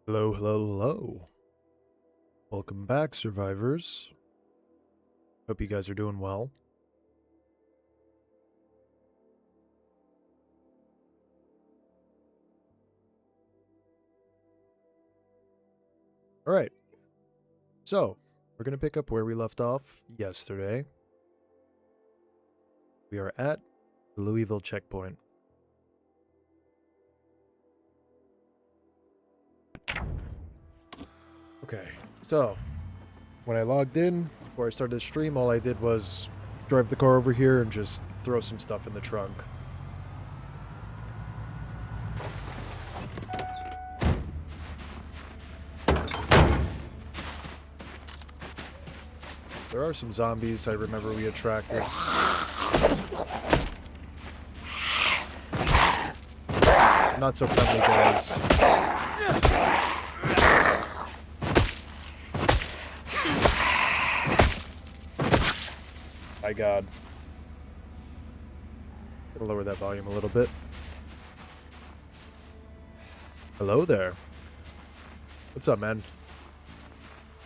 Hello, hello, hello. Welcome back, survivors. Hope you guys are doing well. Alright, so we're going to pick up where we left off yesterday. We are at the Louisville checkpoint. Okay, so when I logged in, before I started the stream, all I did was drive the car over here and just throw some stuff in the trunk. There are some zombies I remember we attracted. Not so friendly guys. My God. Gotta lower that volume a little bit. Hello there. What's up, man?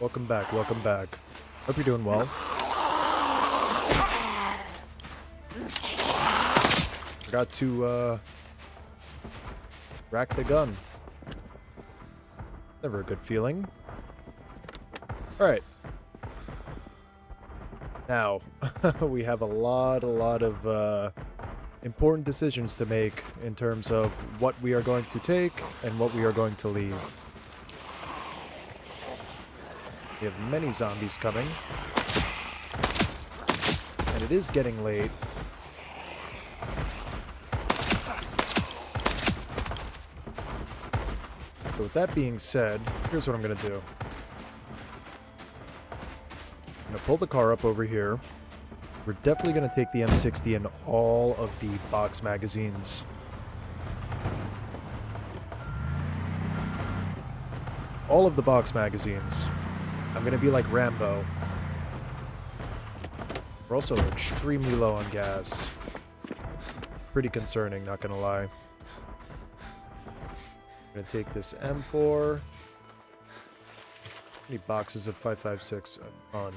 Welcome back, welcome back. Hope you're doing well. Forgot to, rack the gun. Never a good feeling. Alright. Now, we have a lot of important decisions to make in terms of what we are going to take and what we are going to leave. We have many zombies coming. And it is getting late. So with that being said, here's what I'm going to do. I'm going to pull the car up over here. We're definitely going to take the M60 and all of the box magazines. All of the box magazines. I'm going to be like Rambo. We're also extremely low on gas. Pretty concerning, not going to lie. I'm going to take this M4. How many boxes of 5.56 on?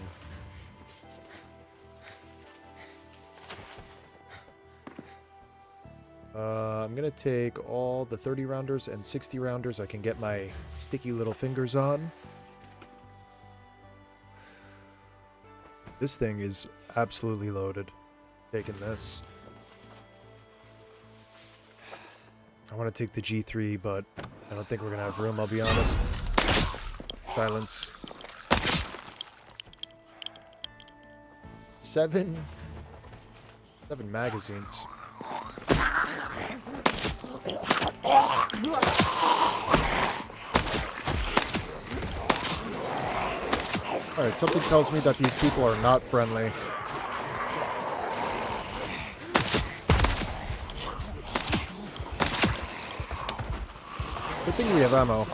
I'm going to take all the 30 rounders and 60 rounders I can get my sticky little fingers on. This thing is absolutely loaded. Taking this. I want to take the G3, but I don't think we're going to have room, I'll be honest. Silence. 7 magazines. Alright, something tells me that these people are not friendly. Good thing we have ammo.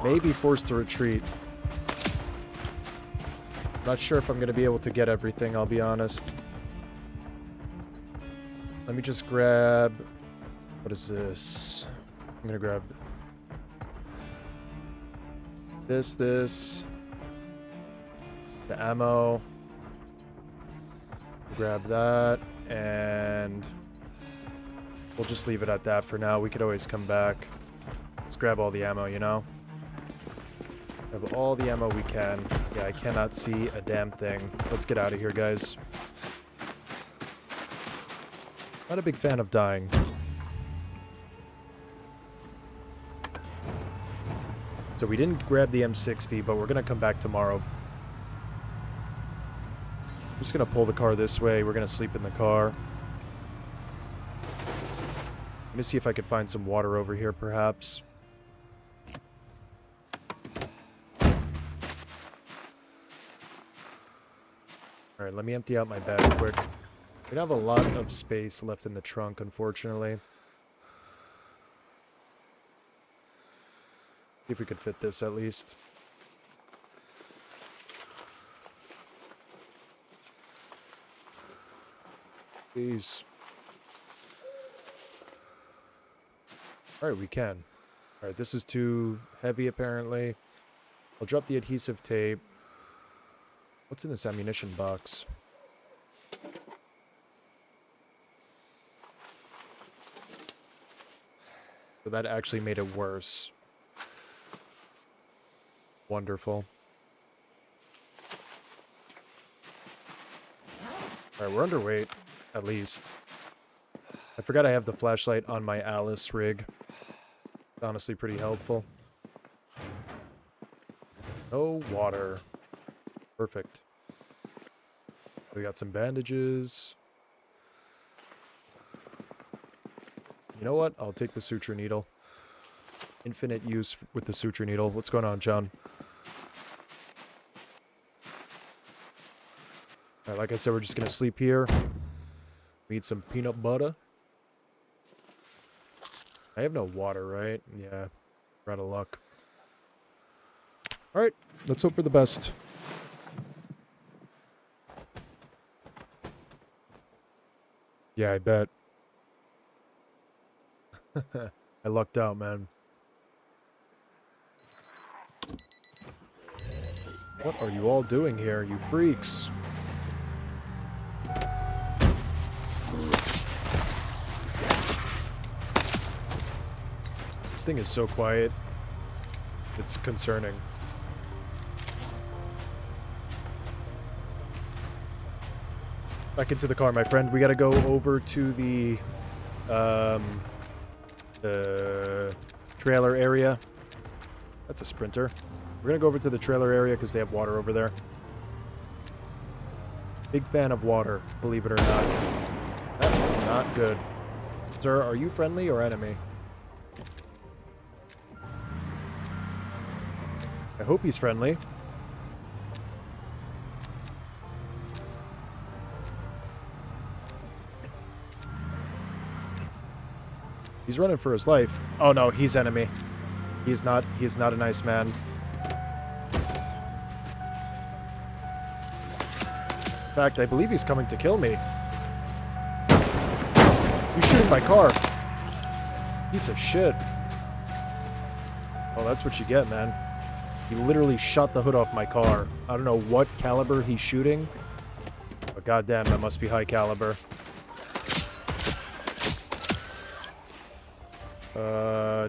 May be forced to retreat. Not sure if I'm going to be able to get everything, I'll be honest. Let me just grab... What is this? I'm going to grab... This. The ammo. Grab that. And... We'll just leave it at that for now. We could always come back. Let's grab all the ammo, you know? Have all the ammo we can. Yeah, I cannot see a damn thing. Let's get out of here, guys. Not a big fan of dying. So we didn't grab the M60, but we're going to come back tomorrow. I'm just going to pull the car this way. We're going to sleep in the car. Let me see if I could find some water over here, perhaps. Alright, let me empty out my bag quick. We don't have a lot of space left in the trunk, unfortunately. See if we could fit this at least. Please. Alright, we can. Alright, this is too heavy apparently. I'll drop the adhesive tape. What's in this ammunition box? So that actually made it worse. Wonderful. Alright, we're underweight, at least. I forgot I have the flashlight on my Alice rig. It's honestly pretty helpful. No water. Perfect. We got some bandages. You know what? I'll take the suture needle. Infinite use with the suture needle. What's going on, John? Alright, like I said, we're just gonna sleep here. We eat some peanut butter. I have no water, right? Yeah, we're out of luck. Alright, let's hope for the best. Yeah, I bet. I lucked out, man. What are you all doing here, you freaks? This thing is so quiet. It's concerning. Back into the car, my friend. We gotta go over to the trailer area. That's a Sprinter. We're gonna go over to the trailer area because they have water over there. Big fan of water, believe it or not. That is not good. Sir, are you friendly or enemy? I hope he's friendly. He's running for his life. Oh no, he's enemy. He's not a nice man. In fact, I believe he's coming to kill me. He's shooting my car. Piece of shit. Oh, that's what you get, man. He literally shot the hood off my car. I don't know what caliber he's shooting, but goddamn, that must be high caliber.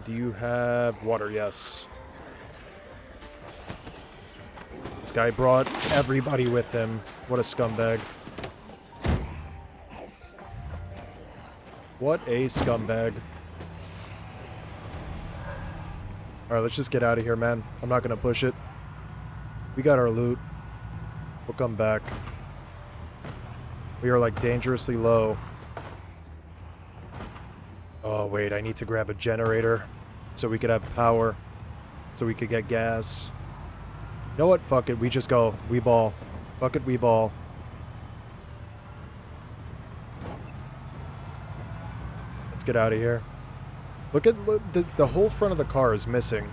Do you have water? Yes. This guy brought everybody with him. What a scumbag. What a scumbag. Alright, let's just get out of here, man. I'm not gonna push it. We got our loot. We'll come back. We are, like, dangerously low. Oh, wait, I need to grab a generator so we could have power, so we could get gas. You know what? Fuck it. We just go. We ball. Fuck it, we ball. Let's get out of here. Look, the whole front of the car is missing.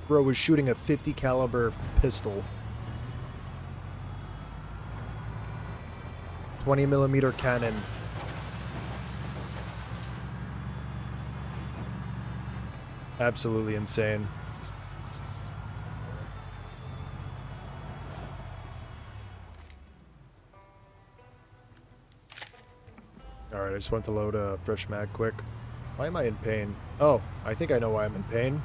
Bro was shooting a 50 caliber pistol. 20mm cannon. Absolutely insane. Alright, I just want to load a fresh mag quick. Why am I in pain? Oh, I think I know why I'm in pain.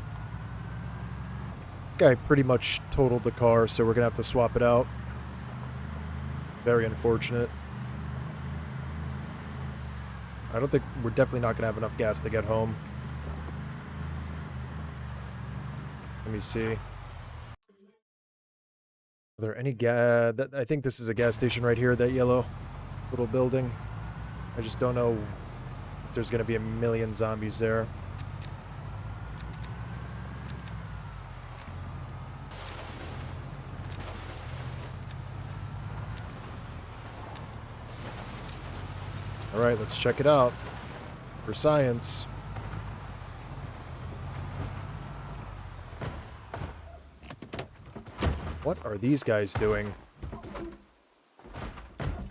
This guy pretty much totaled the car, so we're gonna have to swap it out. Very unfortunate. I don't think we're definitely not gonna have enough gas to get home. Let me see. Are there any gas? I think this is a gas station right here, that yellow little building. I just don't know if there's going to be a million zombies there. Alright, let's check it out. For science. What are these guys doing?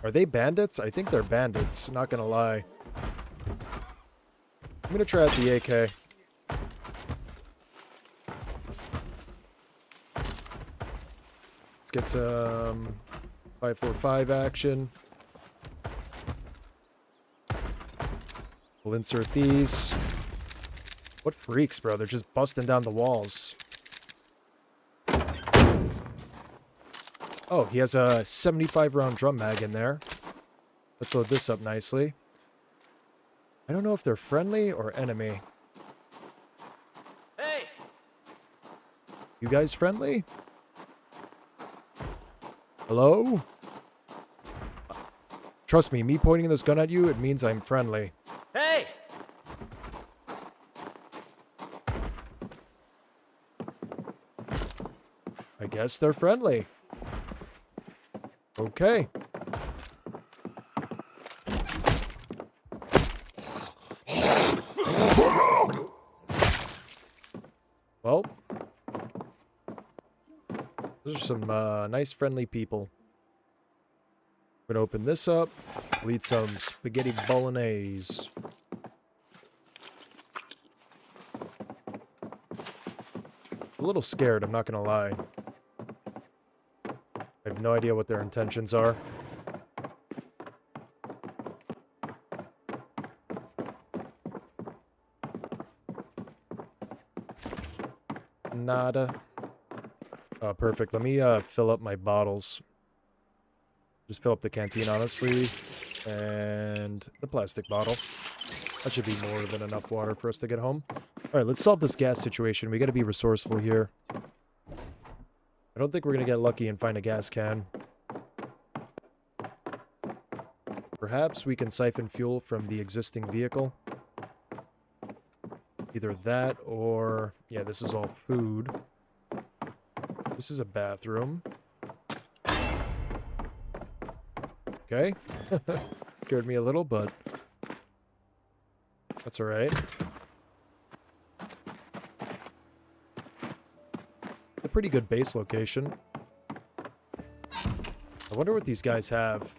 Are they bandits? I think they're bandits, not gonna lie. I'm gonna try out the AK. Let's get some 5.45 action. We'll insert these. What freaks, bro? They're just busting down the walls. Oh, he has a 75-round drum mag in there. Let's load this up nicely. I don't know if they're friendly or enemy. Hey! You guys friendly? Hello? Trust me pointing this gun at you, it means I'm friendly. Hey! I guess they're friendly. Okay. Well, those are some nice friendly people. I'm gonna open this up. We'll eat some spaghetti bolognese. A little scared, I'm not gonna lie. I have no idea what their intentions are. Nada. Oh, perfect. Let me fill up my bottles. Just fill up the canteen, honestly. And the plastic bottle. That should be more than enough water for us to get home. Alright, let's solve this gas situation. We gotta be resourceful here. I don't think we're gonna get lucky and find a gas can. Perhaps we can siphon fuel from the existing vehicle. Either that or... yeah, this is all food. This is a bathroom. Okay. Scared me a little, but... that's alright. A pretty good base location. I wonder what these guys have.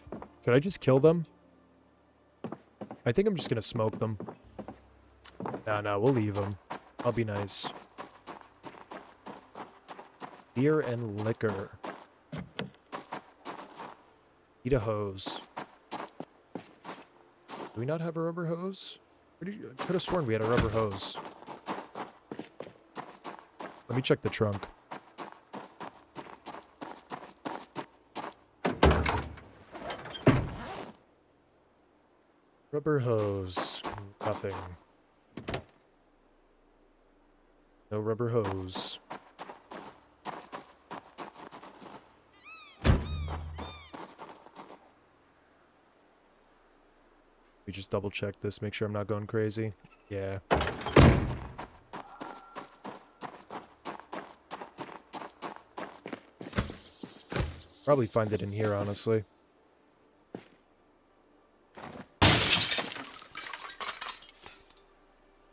Should I just kill them? I think I'm just gonna smoke them. No, we'll leave them. I'll be nice. Beer and liquor. Need a hose. Do we not have a rubber hose? I could have sworn we had a rubber hose. Let me check the trunk. Rubber hose. Nothing. No rubber hose. We just double check this, make sure I'm not going crazy. Yeah. Probably find it in here, honestly.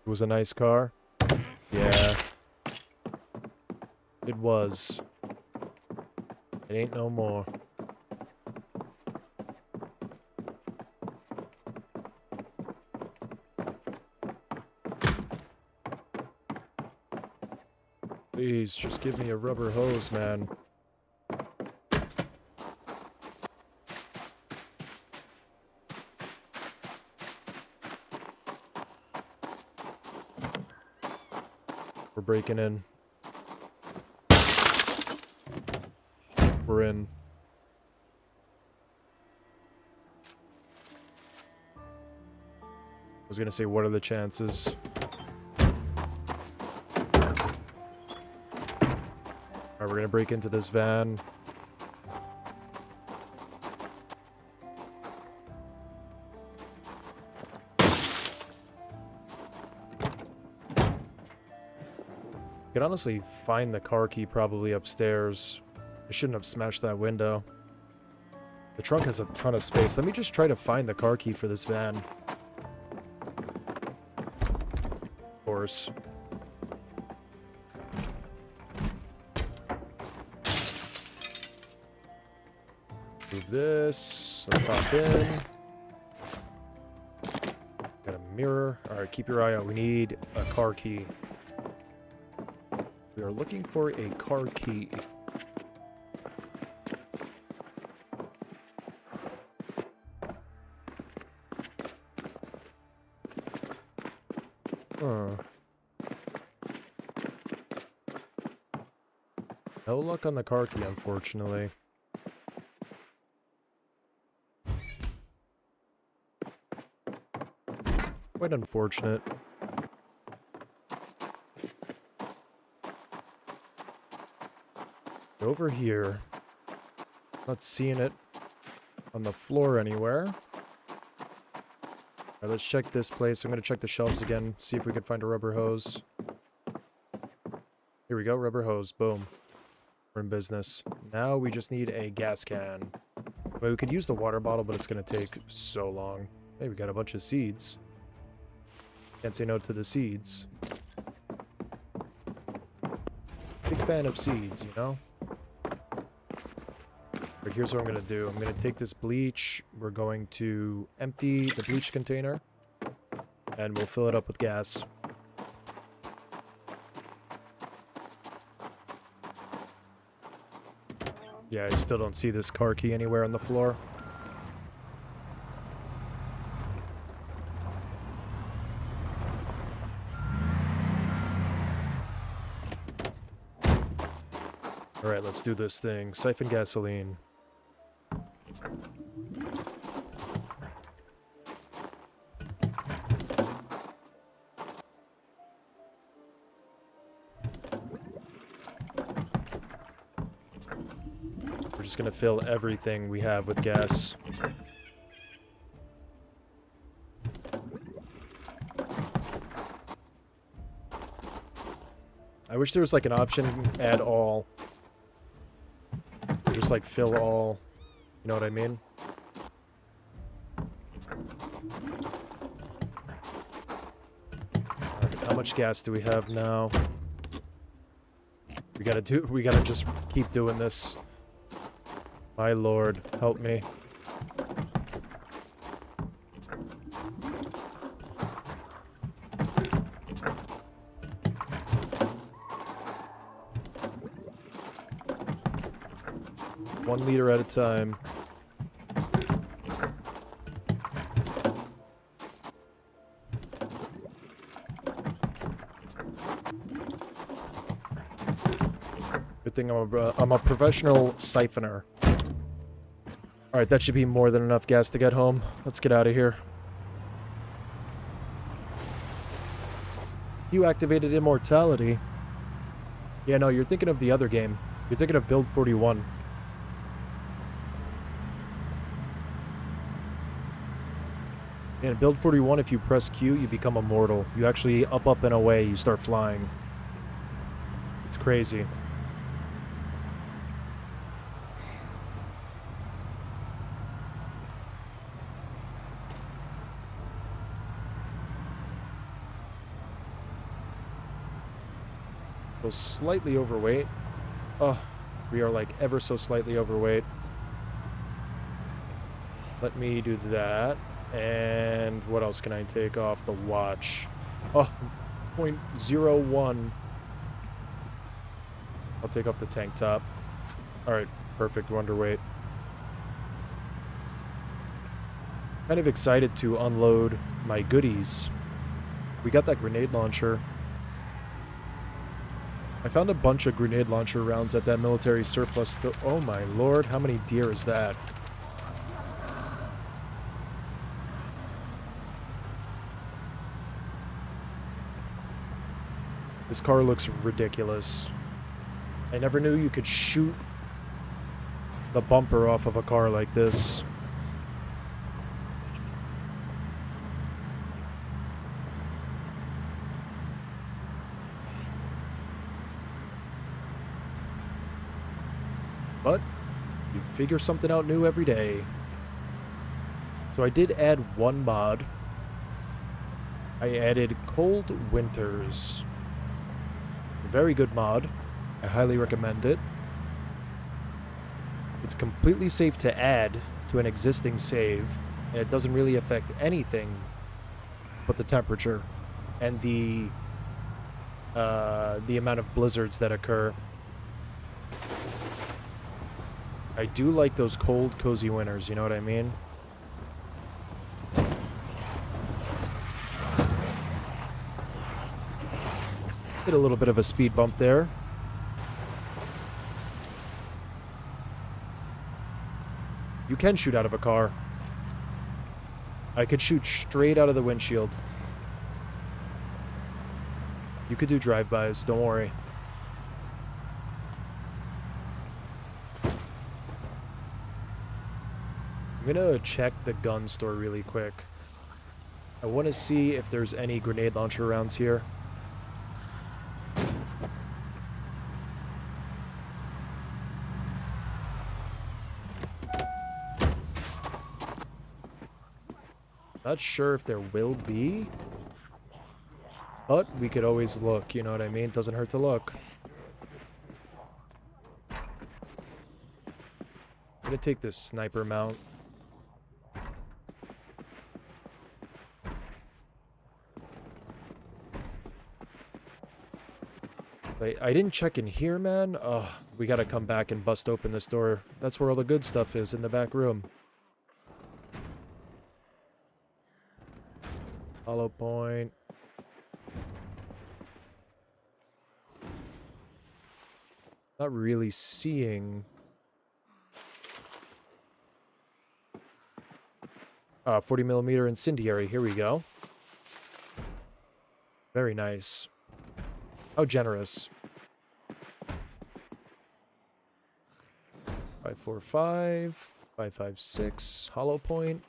It was a nice car. Yeah. It was. It ain't no more. Please, just give me a rubber hose, man. We're breaking in. We're in. I was gonna say, what are the chances? Alright, we're gonna break into this van. Could honestly find the car key probably upstairs. I shouldn't have smashed that window. The trunk has a ton of space. Let me just try to find the car key for this van. Of course. Move this. Let's hop in. Got a mirror. Alright, keep your eye out. We need a car key. We are looking for a car key. Huh. No luck on the car key, unfortunately. Quite unfortunate. Over here. Not seeing it on the floor anywhere. Alright, let's check this place. I'm going to check the shelves again, see if we can find a rubber hose. Here we go, rubber hose. Boom. We're in business. Now we just need a gas can. Well, we could use the water bottle, but it's going to take so long. Hey, we got a bunch of seeds. Can't say no to the seeds. Big fan of seeds, you know? But here's what I'm going to do. I'm going to take this bleach. We're going to empty the bleach container. And we'll fill it up with gas. Yeah, I still don't see this car key anywhere on the floor. Alright, let's do this thing. Siphon gasoline. We're just gonna fill everything we have with gas. I wish there was like an option, add all. Just like fill all. You know what I mean? Alright, how much gas do we have now? We gotta just keep doing this. My lord, help me. One liter at a time. Good thing I'm a professional siphoner. Alright, that should be more than enough gas to get home. Let's get out of here. You activated immortality. Yeah, no, you're thinking of the other game. You're thinking of Build 41. In Build 41, if you press Q, you become immortal. You actually up and away, you start flying. It's crazy. So slightly overweight. Oh, we are like ever so slightly overweight. Let me do that. And what else can I take off the watch? Oh, 0.01. I'll take off the tank top. Alright, perfect. We're underweight. Kind of excited to unload my goodies. We got that grenade launcher. I found a bunch of grenade launcher rounds at that military surplus. Oh my lord, how many deer is that? This car looks ridiculous. I never knew you could shoot the bumper off of a car like this. But you figure something out new every day. So I did add one mod. I added Cold Winters. Very good mod. I highly recommend it. It's completely safe to add to an existing save, and it doesn't really affect anything but the temperature and the amount of blizzards that occur. I do like those cold, cozy winters, you know what I mean? Hit a little bit of a speed bump there. You can shoot out of a car. I could shoot straight out of the windshield. You could do drive-bys, don't worry. I'm gonna check the gun store really quick. I want to see if there's any grenade launcher rounds here. Not sure if there will be, but we could always look, you know what I mean? Doesn't hurt to look. I'm gonna take this sniper mount. Wait, I didn't check in here, man. Oh, we gotta come back and bust open this door. That's where all the good stuff is, in the back room. Hollow point. Not really seeing. 40mm incendiary. Here we go. Very nice. How generous. 545, 556, hollow point.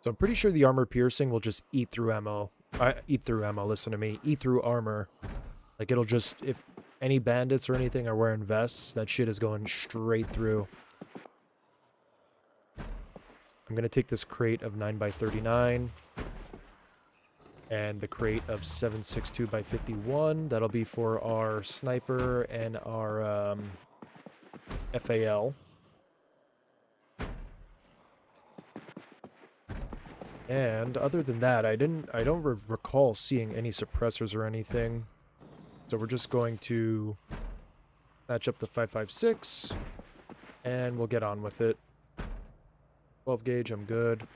So I'm pretty sure the armor piercing will just eat through ammo. Eat through ammo, listen to me. Eat through armor. Like, it'll just, if any bandits or anything are wearing vests, that shit is going straight through. I'm going to take this crate of 9x39. And the crate of 7.62x51. That'll be for our sniper and our FAL. And other than that, I don't recall seeing any suppressors or anything. So we're just going to match up the 5.56, and we'll get on with it. 12 gauge, I'm good.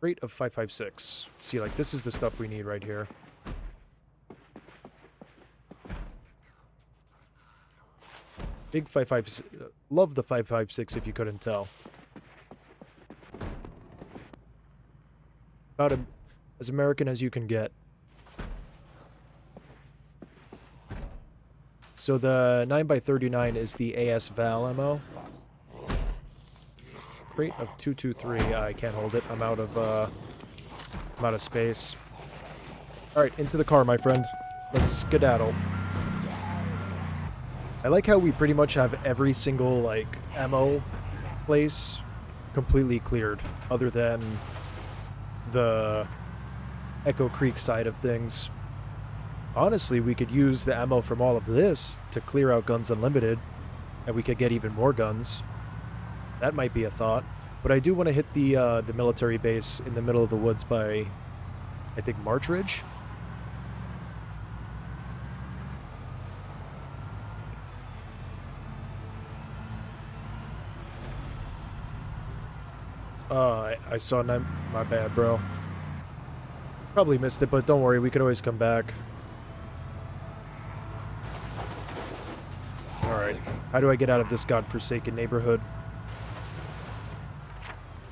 Rate of 5.56. See, like, this is the stuff we need right here. Big 5.56. Love the 5.56 if you couldn't tell. About as American as you can get. So the 9x39 is the AS Val ammo. Crate of 223. I can't hold it. I'm out of space. All right, into the car, my friend. Let's skedaddle. I like how we pretty much have every single, like, ammo place completely cleared, other than the Echo Creek side of things. Honestly, we could use the ammo from all of this to clear out Guns Unlimited, and we could get even more guns. That might be a thought. But I do want to hit the military base in the middle of the woods by, I think, March Ridge. I saw nine. My bad, bro. Probably missed it, but don't worry, we could always come back. Alright, how do I get out of this godforsaken neighborhood?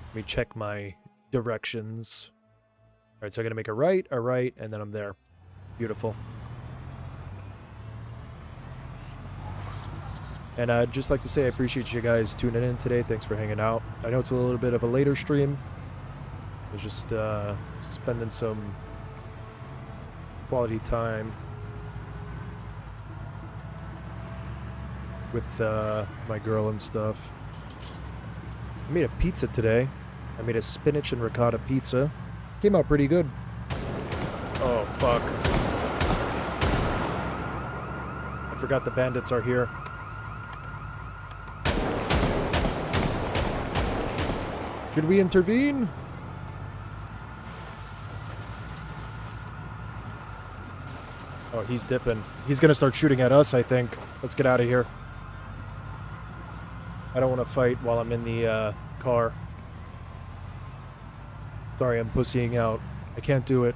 Let me check my directions. Alright, so I gotta make a right, and then I'm there. Beautiful. And I'd just like to say I appreciate you guys tuning in today. Thanks for hanging out. I know it's a little bit of a later stream. I was just spending some quality time with my girl and stuff. I made a pizza today. I made a spinach and ricotta pizza. Came out pretty good. Oh, fuck. I forgot the bandits are here. Should we intervene? Oh, he's dipping. He's gonna start shooting at us, I think. Let's get out of here. I don't want to fight while I'm in the car. Sorry, I'm pussying out. I can't do it.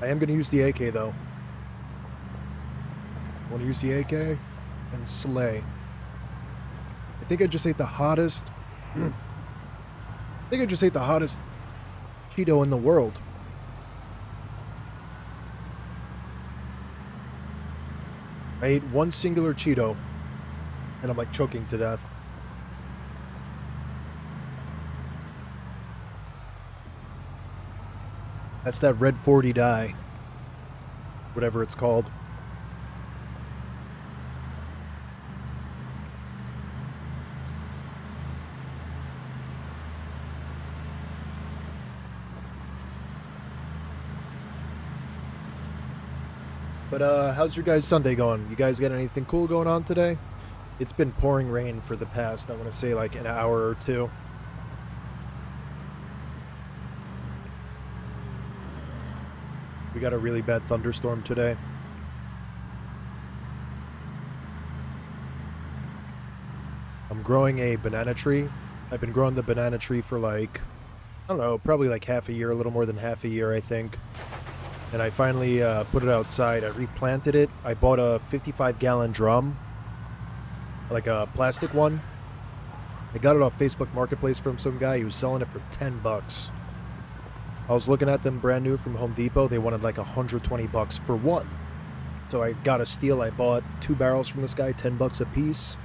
I am going to use the AK, though. I want to use the AK and slay. I think I just ate the hottest... I think I just ate the hottest Cheeto in the world. I ate one singular Cheeto, and I'm like choking to death. That's that red 40 dye. Whatever it's called. But how's your guys' Sunday going? You guys got anything cool going on today? It's been pouring rain for the past, I want to say, like an hour or two. We got a really bad thunderstorm today. I'm growing a banana tree. I've been growing the banana tree for like, I don't know, probably like half a year, a little more than half a year, I think. And I finally put it outside. I replanted it. I bought a 55-gallon drum, like a plastic one. I got it off Facebook Marketplace from some guy. He was selling it for 10 bucks. I was looking at them brand new from Home Depot. They wanted like 120 bucks for one. So I got a steal. I bought 2 barrels from this guy, 10 bucks a piece.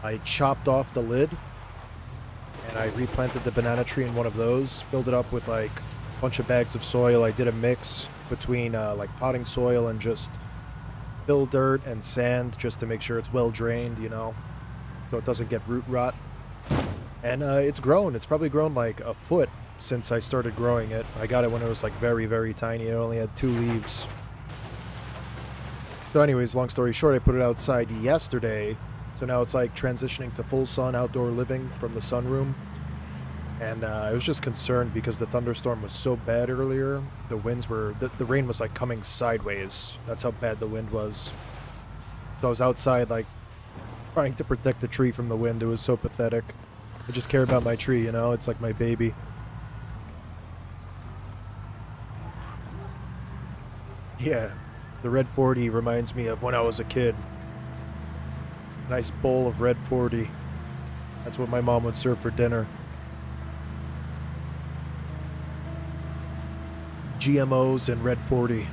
I chopped off the lid, and I replanted the banana tree in one of those. Filled it up with like a bunch of bags of soil. I did a mix between like potting soil and just fill dirt and sand just to make sure it's well drained, you know, so it doesn't get root rot. And it's grown. It's probably grown like a foot since I started growing it. I got it when it was like very, very tiny. It only had 2 leaves. So anyways, long story short, I put it outside yesterday. So now it's like transitioning to full sun outdoor living from the sunroom. And I was just concerned because the thunderstorm was so bad earlier. The winds were... The rain was like coming sideways. That's how bad the wind was. So I was outside like trying to protect the tree from the wind. It was so pathetic. I just care about my tree, you know? It's like my baby. Yeah. The red 40 reminds me of when I was a kid. Nice bowl of red 40. That's what my mom would serve for dinner. GMOs and red 40.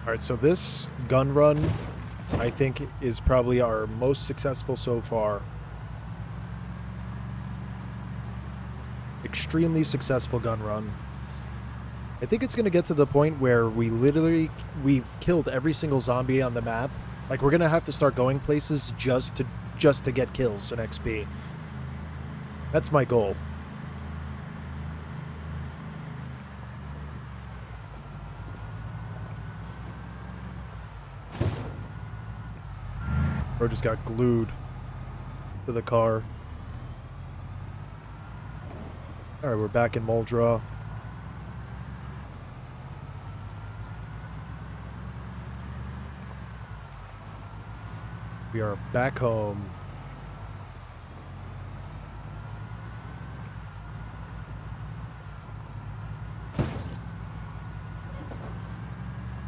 Alright, so this gun run, I think, is probably our most successful so far. Extremely successful gun run. I think it's going to get to the point where we've killed every single zombie on the map. Like, we're going to have to start going places just to get kills and XP. That's my goal. Bro just got glued to the car. Alright, we're back in Muldra. We are back home.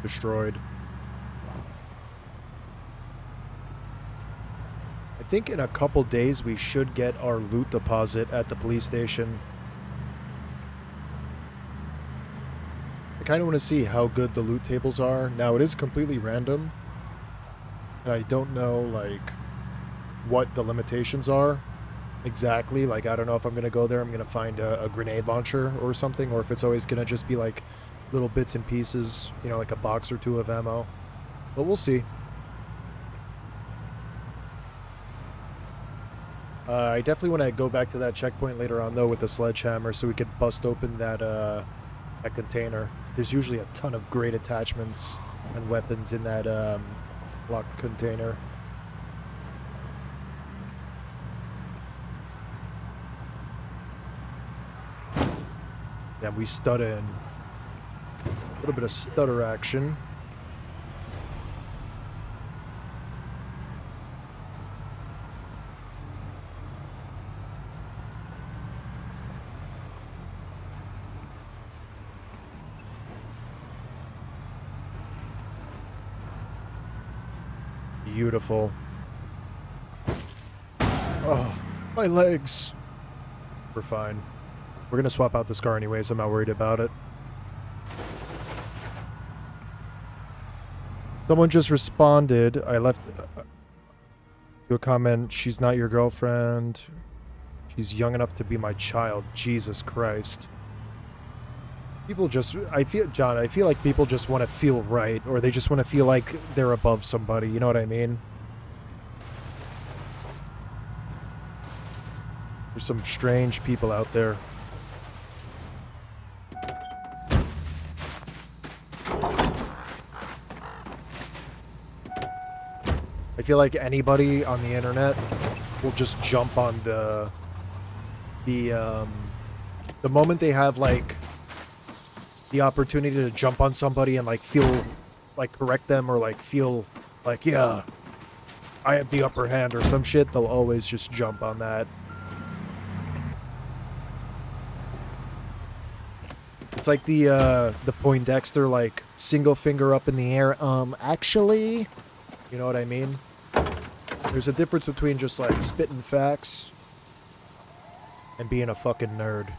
Destroyed. I think in a couple days we should get our loot deposit at the police station. I kind of want to see how good the loot tables are. Now, it is completely random. And I don't know, like, what the limitations are exactly. Like, I don't know if I'm going to go there, I'm going to find a grenade launcher or something, or if it's always going to just be, like, little bits and pieces, you know, like a box or 2 of ammo. But we'll see. I definitely want to go back to that checkpoint later on, though, with the sledgehammer so we could bust open that container. There's usually a ton of great attachments and weapons in that locked container. Yeah, we stud in. A little bit of stutter action. Beautiful. Oh, my legs. We're fine. We're gonna swap out this car anyways. I'm not worried about it. Someone just responded. I left to a comment. She's not your girlfriend. She's young enough to be my child. Jesus Christ. People just, John, I feel like people just want to feel right, or they just want to feel like they're above somebody, you know what I mean? There's some strange people out there. I feel like anybody on the internet will just jump on the moment they have, like, the opportunity to jump on somebody and, like, feel, like, correct them or, like, feel like, yeah, I have the upper hand or some shit, they'll always just jump on that. It's like the Poindexter, like, single finger up in the air, actually, you know what I mean? There's a difference between just, like, spitting facts and being a fucking nerd.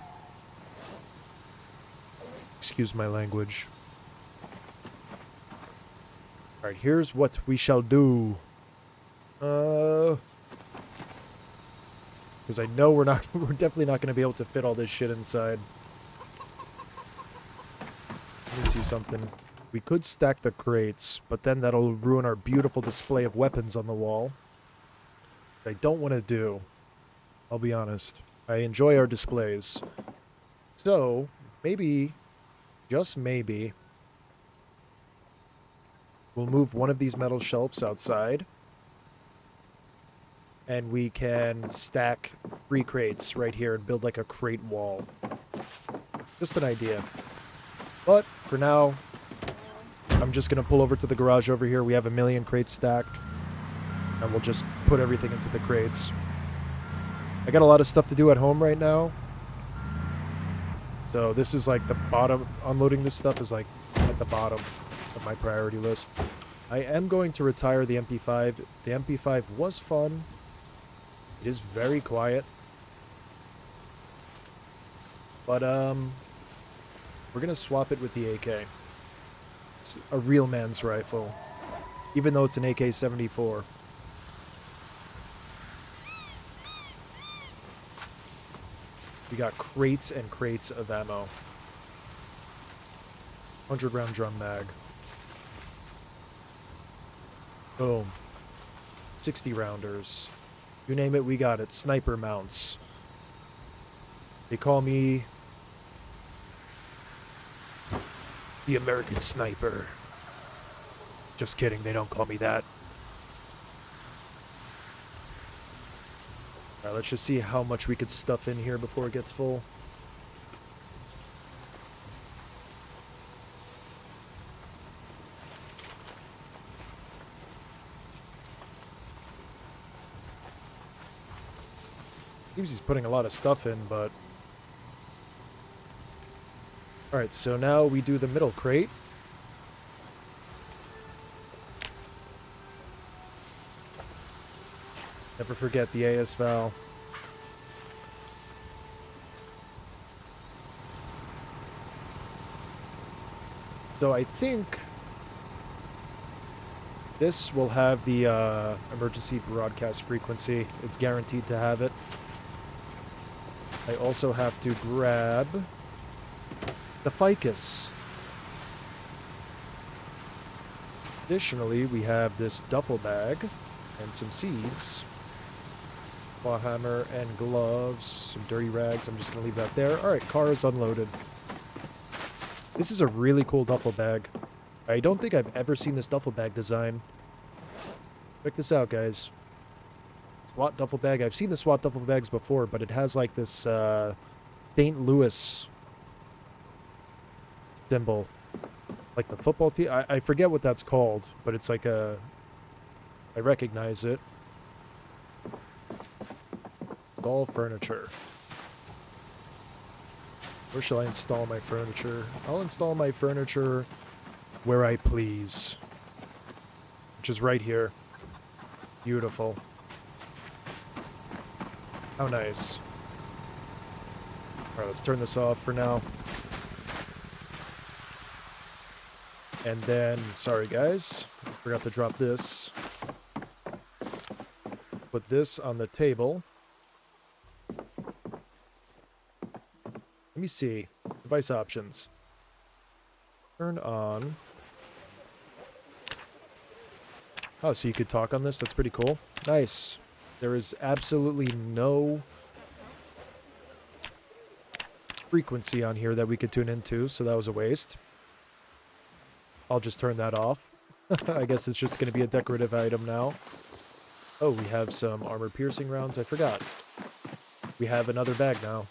Excuse my language. Alright, here's what we shall do. Because I know we're definitely not going to be able to fit all this shit inside. Let me see something. We could stack the crates, but then that'll ruin our beautiful display of weapons on the wall. I don't want to do. I'll be honest. I enjoy our displays. So, maybe, just maybe, we'll move one of these metal shelves outside. And we can stack 3 crates right here and build like a crate wall. Just an idea. But, for now, I'm just going to pull over to the garage over here. We have 1,000,000 crates stacked. And we'll just put everything into the crates. I got a lot of stuff to do at home right now. So this is like the bottom. Unloading this stuff is like at the bottom of my priority list. I am going to retire the MP5. The MP5 was fun. It is very quiet. But, we're going to swap it with the AK. It's a real man's rifle. Even though it's an AK-74. We got crates and crates of ammo. 100-round drum mag. Boom. 60-rounders. You name it, we got it. Sniper mounts. They call me the American Sniper. Just kidding, they don't call me that. Alright, let's just see how much we could stuff in here before it gets full. Seems he's putting a lot of stuff in, but... Alright, so now we do the middle crate. Never forget the AS Val. So I think this will have the emergency broadcast frequency. It's guaranteed to have it. I also have to grab the ficus. Additionally, we have this duffel bag and some seeds. claw hammer and gloves. Some dirty rags. I'm just going to leave that there. Alright, car is unloaded. This is a really cool duffel bag. I don't think I've ever seen this duffel bag design. Check this out, guys. SWAT duffel bag. I've seen the SWAT duffel bags before, but it has like this St. Louis symbol. Like the football team. I forget what that's called, but it's like a... I recognize it. Install furniture. Where shall I install my furniture? I'll install my furniture where I please. Which is right here. Beautiful. How nice. Alright, let's turn this off for now. And then, sorry guys, I forgot to drop this. Put this on the table. Let me see. Device options. Turn on. Oh, so you could talk on this? That's pretty cool. Nice. There is absolutely no frequency on here that we could tune into, so that was a waste. I'll just turn that off. I guess it's just going to be a decorative item now. Oh, we have some armor-piercing rounds. I forgot. We have another bag now.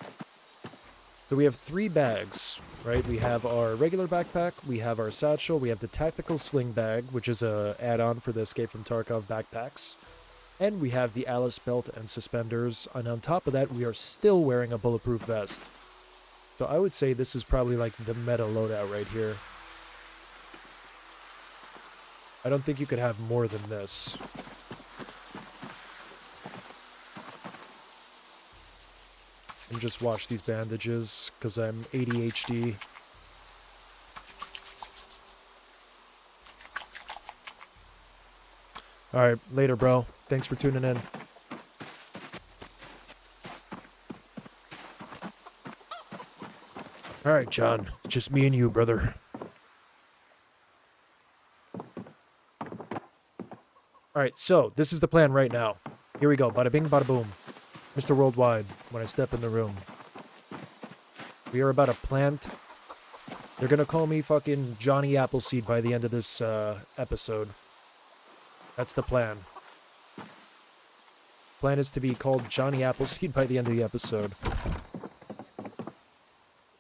So we have 3 bags, right? We have our regular backpack, we have our satchel, we have the tactical sling bag, which is a add-on for the Escape from Tarkov backpacks. And we have the Alice belt and suspenders, and on top of that, we are still wearing a bulletproof vest. So I would say this is probably like the meta loadout right here. I don't think you could have more than this. And just watch these bandages, because I'm ADHD. Alright, later, bro. Thanks for tuning in. Alright, John. It's just me and you, brother. Alright, so, this is the plan right now. Here we go. Bada bing, bada boom. Mr. Worldwide, when I step in the room. We are about to plant. They're gonna call me fucking Johnny Appleseed by the end of this episode. That's the plan. Plan is to be called Johnny Appleseed by the end of the episode.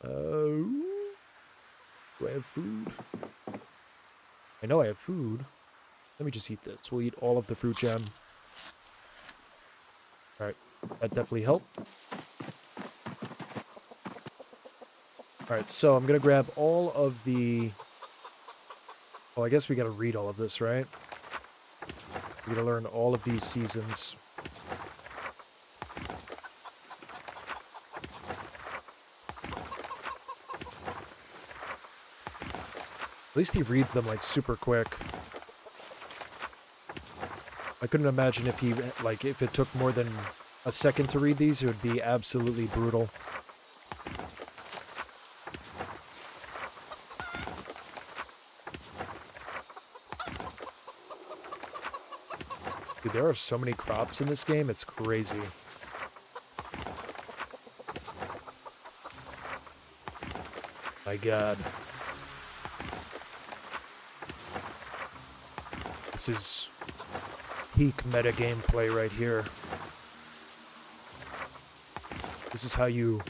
Do I have food? I know I have food. Let me just eat this. We'll eat all of the fruit jam. Alright, that definitely helped. Alright, so I'm gonna grab all of the... Well, I guess we gotta read all of this, right? We gotta learn all of these seasons. At least he reads them, like, super quick. I couldn't imagine if he, like, if it took more than a second to read these, it would be absolutely brutal. Dude, there are so many crops in this game, it's crazy. My god. This is peak meta gameplay right here. This is how you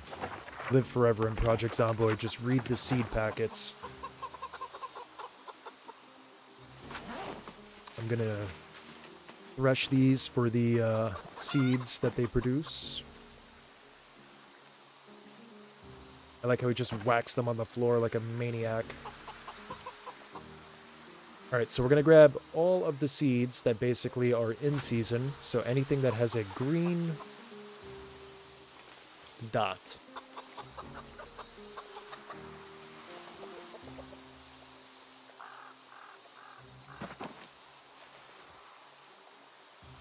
live forever in Project Zomboid. Just read the seed packets. I'm gonna thresh these for the seeds that they produce. I like how he just whacks them on the floor like a maniac. Alright, so we're going to grab all of the seeds that basically are in season. So anything that has a green dot.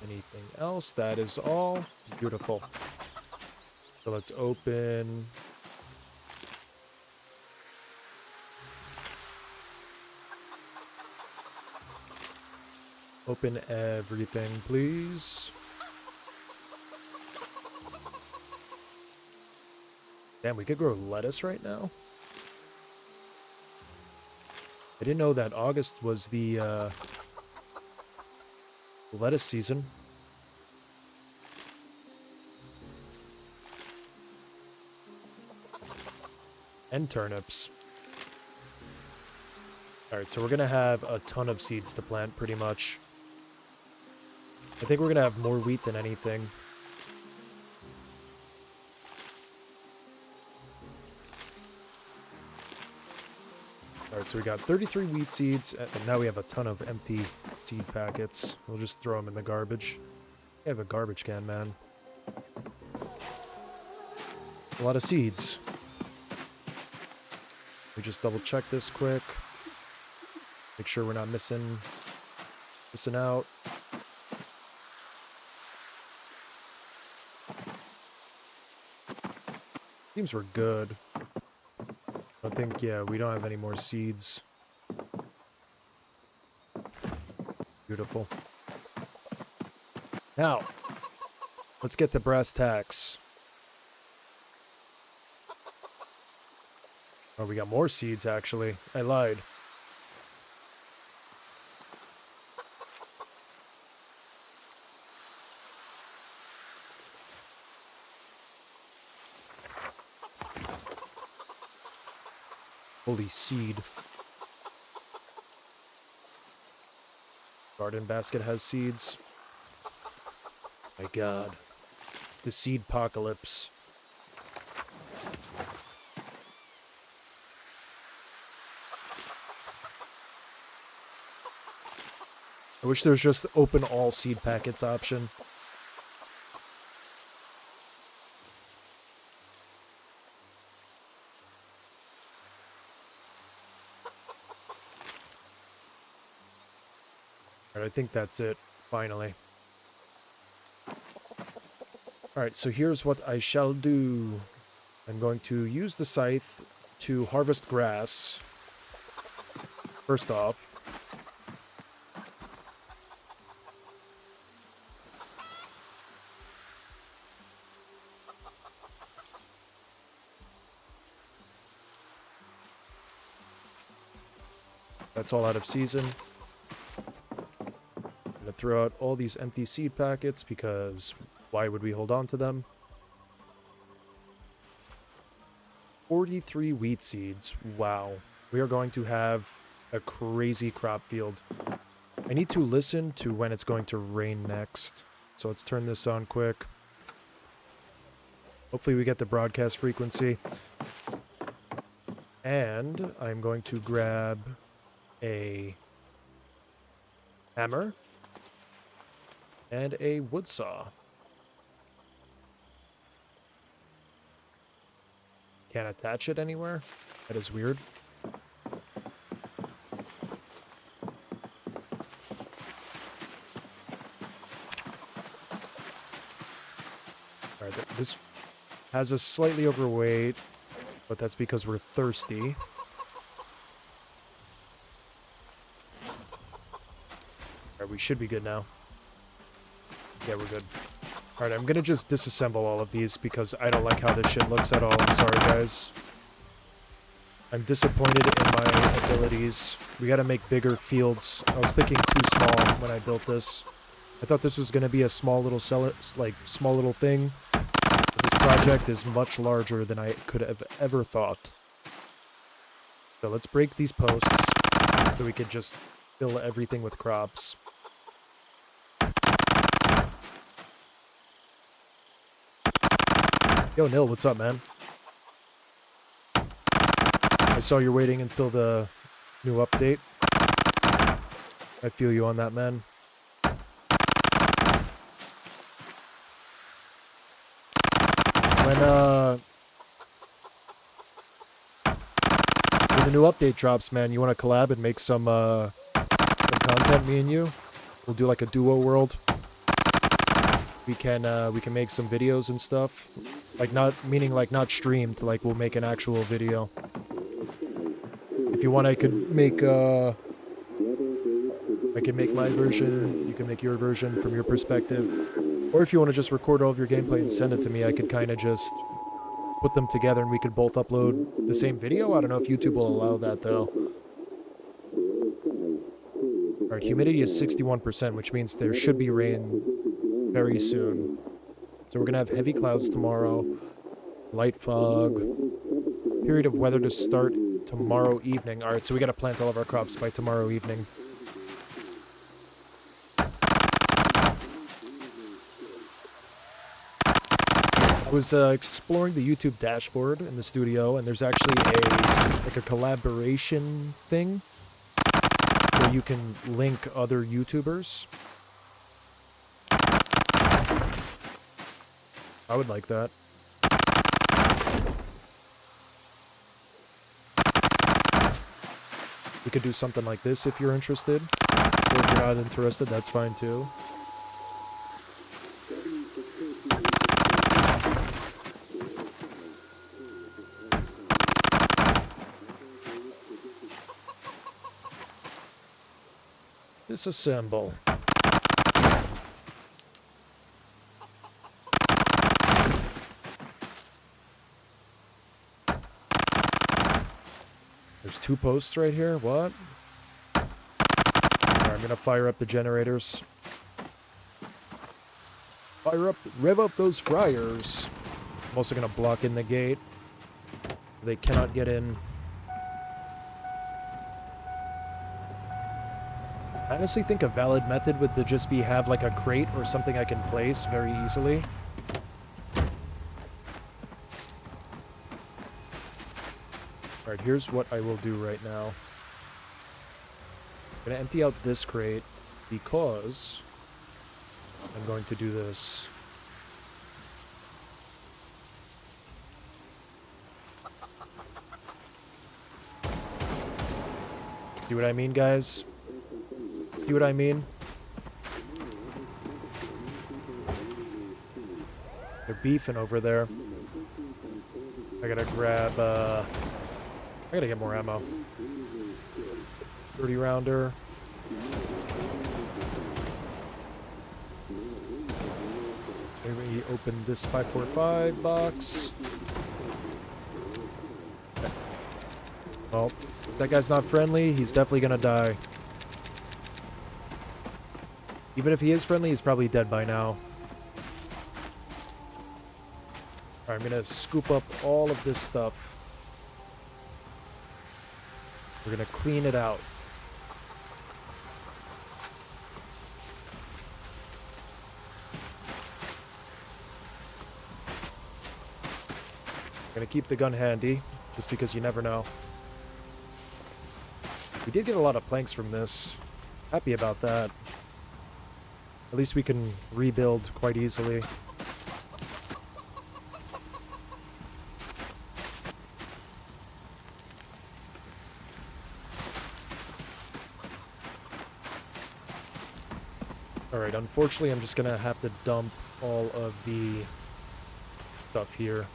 Anything else? That is all. Beautiful. So let's open... Open everything, please. Damn, we could grow lettuce right now? I didn't know that August was the lettuce season. And turnips. Alright, so we're gonna have a ton of seeds to plant, pretty much. I think we're gonna have more wheat than anything. Alright, so we got 33 wheat seeds, and now we have a ton of empty seed packets. We'll just throw them in the garbage. I have a garbage can, man. A lot of seeds. We just double check this quick. Make sure we're not missing out. Seems we're good. I think, yeah, we don't have any more seeds. Beautiful. Now, let's get to brass tacks. Oh, we got more seeds, actually. I lied. Holy seed. Garden basket has seeds. My god. The seed apocalypse. I wish there was just open all seed packets option. I think that's it, finally. Alright, so here's what I shall do. I'm going to use the scythe to harvest grass. First off. That's all out of season. Throw out all these empty seed packets because why would we hold on to them? 43 wheat seeds. Wow. We are going to have a crazy crop field. I need to listen to when it's going to rain next. So let's turn this on quick. Hopefully we get the broadcast frequency. And I'm going to grab a hammer. And a wood saw. Can't attach it anywhere? That is weird. Alright, this has us slightly overweight, but that's because we're thirsty. Alright, we should be good now. Yeah, we're good. Alright, I'm gonna just disassemble all of these because I don't like how this shit looks at all. I'm sorry, guys. I'm disappointed in my abilities. We gotta make bigger fields. I was thinking too small when I built this. I thought this was gonna be a small little small little thing. But this project is much larger than I could have ever thought. So let's break these posts so we can just fill everything with crops. Yo, Nil, what's up, man? I saw you're waiting until the new update. I feel you on that, man. When the new update drops, man, you want to collab and make some content, me and you? We'll do like a duo world. We can make some videos and stuff. Like not streamed, like we'll make an actual video. If you want, I could make my version, you can make your version from your perspective. Or if you want to just record all of your gameplay and send it to me, I could kind of just put them together and we could both upload the same video. I don't know if YouTube will allow that, though. Alright, humidity is 61%, which means there should be rain very soon. So we're going to have heavy clouds tomorrow, light fog, period of weather to start tomorrow evening. Alright, so we got to plant all of our crops by tomorrow evening. I was exploring the YouTube dashboard in the studio, and there's actually a collaboration thing where you can link other YouTubers. I would like that. We could do something like this if you're interested. Or if you're not interested, that's fine too. Disassemble. There's 2 posts right here. What? Alright, I'm gonna fire up the generators. Rev up those fryers. I'm also gonna block in the gate. They cannot get in. I honestly think a valid method would to just be have like a crate or something I can place very easily. Alright, here's what I will do right now. I'm going to empty out this crate because I'm going to do this. See what I mean, guys? See what I mean? They're beefing over there. I gotta grab, I gotta get more ammo. 30 rounder. Maybe open this 545 box. Okay. Well, if that guy's not friendly, he's definitely gonna die. Even if he is friendly, he's probably dead by now. Alright, I'm gonna scoop up all of this stuff. We're gonna clean it out. Gonna keep the gun handy, just because you never know. We did get a lot of planks from this. Happy about that. At least we can rebuild quite easily. Alright, unfortunately I'm just gonna have to dump all of the stuff here.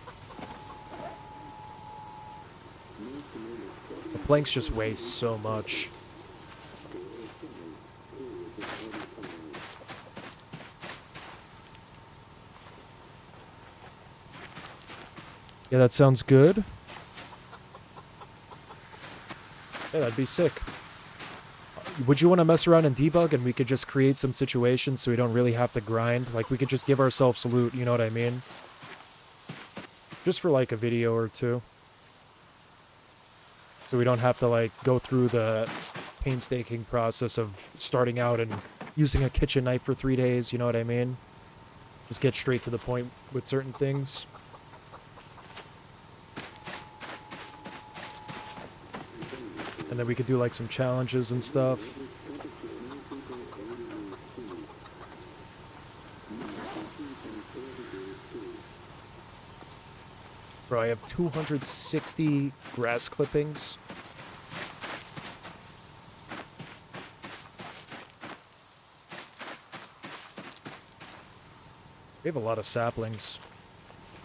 The planks just weigh so much. Yeah, that sounds good. Yeah, that'd be sick. Would you want to mess around and debug and we could just create some situations so we don't really have to grind? Like, we could just give ourselves loot, you know what I mean? Just for, like, a video or two. So we don't have to, like, go through the painstaking process of starting out and using a kitchen knife for 3 days, you know what I mean? Just get straight to the point with certain things. And then we could do like some challenges and stuff. Bro, I have 260 grass clippings. We have a lot of saplings.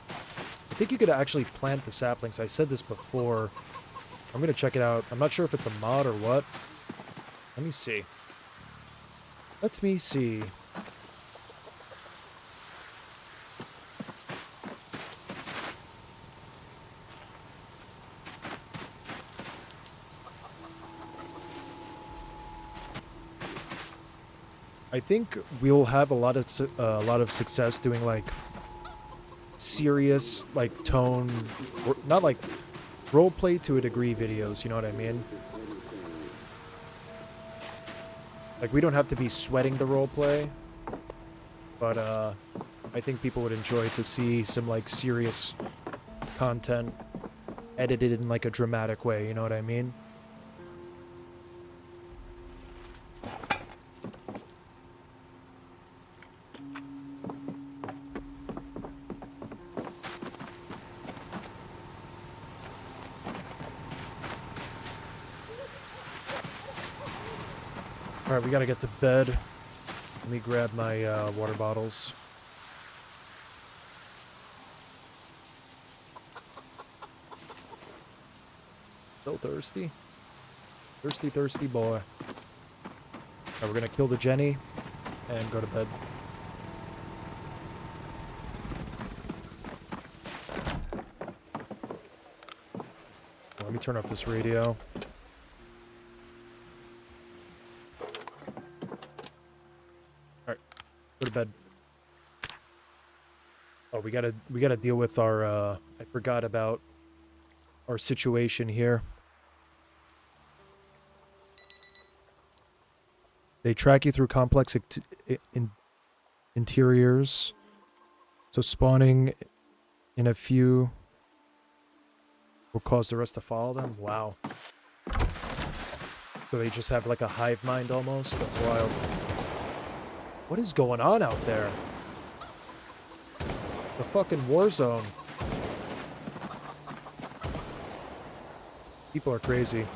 I think you could actually plant the saplings. I said this before. I'm gonna check it out. I'm not sure if it's a mod or what. Let me see. Let me see. I think we'll have a lot of success doing like serious like tone, or not like roleplay to a degree videos. You know what I mean? Like we don't have to be sweating the roleplay, but I think people would enjoy to see some like serious content edited in like a dramatic way. You know what I mean? Alright, we gotta get to bed. Let me grab my water bottles. Still thirsty? Thirsty, thirsty boy. Alright, we're gonna kill the Jenny and go to bed. Let me turn off this radio. Go to bed. Oh, we gotta deal with our, I forgot about our situation here. They track you through complex interiors. So spawning in a few will cause the rest to follow them. Wow. So they just have like a hive mind almost? That's wild. What is going on out there? The fucking war zone. People are crazy.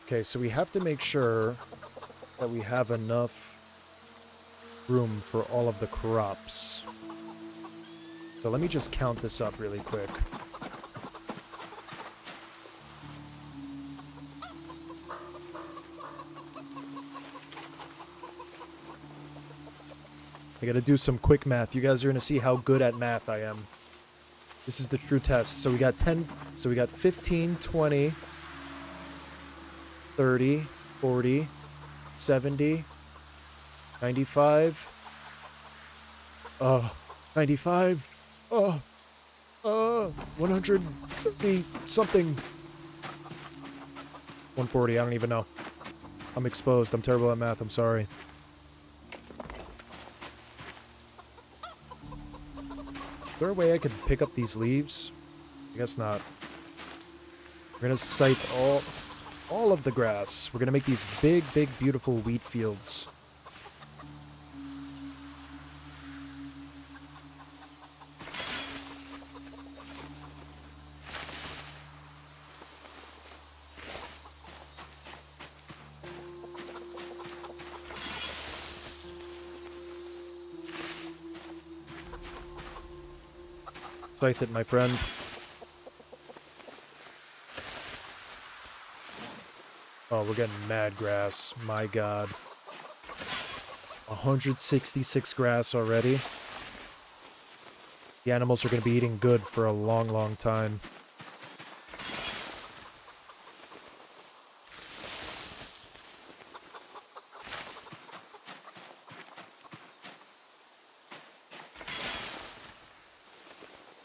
Okay, so we have to make sure that we have enough room for all of the crops. So let me just count this up really quick. I gotta do some quick math. You guys are gonna see how good at math I am. This is the true test. So we got 10, so we got 15, 20, 30, 40, 70, 95, 95, 130 something, 140, I don't even know. I'm exposed. I'm terrible at math. I'm sorry. Is there a way I could pick up these leaves? I guess not. We're gonna scythe all of the grass. We're gonna make these big, big, beautiful wheat fields. Scythe it, my friend. Oh, we're getting mad grass. My god. 166 grass already. The animals are going to be eating good for a long, long time.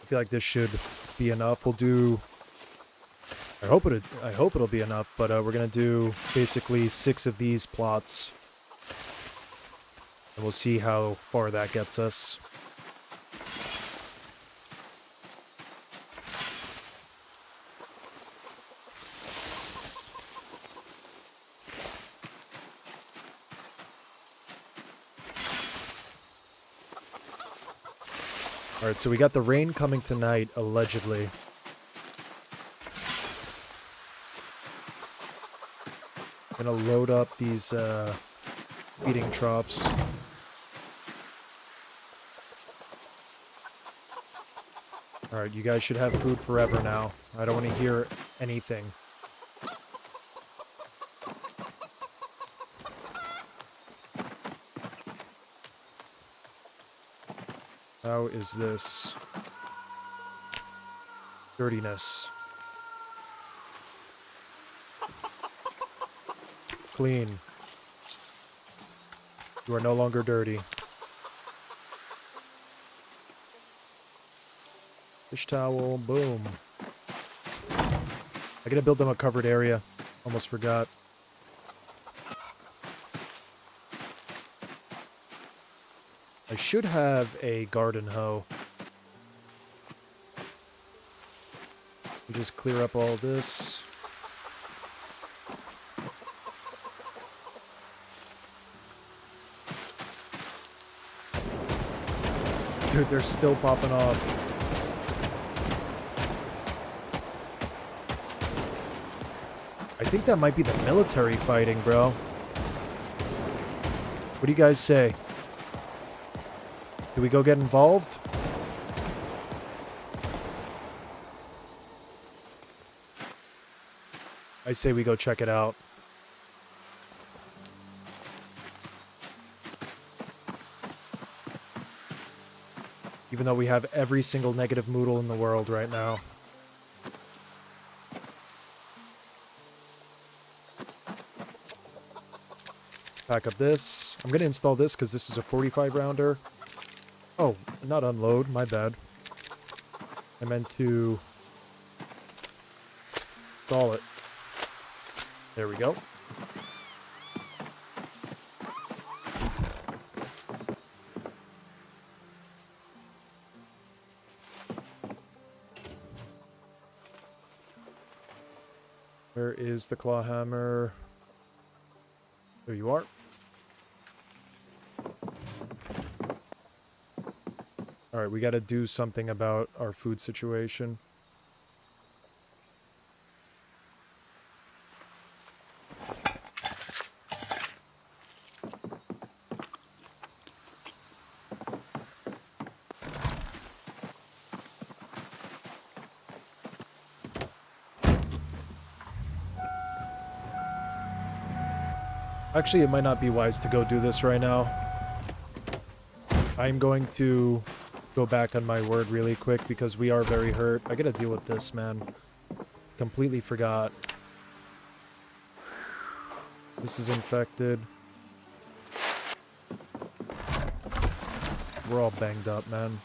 I feel like this should be enough. We'll do... I hope it'll be enough, but we're gonna do basically 6 of these plots, and we'll see how far that gets us. All right, so we got the rain coming tonight, allegedly. Gonna load up these feeding troughs. Alright, you guys should have food forever now. I don't want to hear anything. How is this? Dirtiness. Clean. You are no longer dirty. Fish towel, boom. I gotta build them a covered area. Almost forgot. I should have a garden hoe. We just clear up all this. Dude, they're still popping off. I think that might be the military fighting, bro. What do you guys say? Do we go get involved? I say we go check it out. Even though we have every single negative Moodle in the world right now. Pack up this. I'm going to install this because this is a 45 rounder. Oh, not unload. My bad. I meant to install it. There we go. Where is the claw hammer? There you are. Alright, we gotta do something about our food situation. Actually, it might not be wise to go do this right now. I'm going to go back on my word really quick because we are very hurt. I gotta deal with this, man. Completely forgot. This is infected. We're all banged up, man.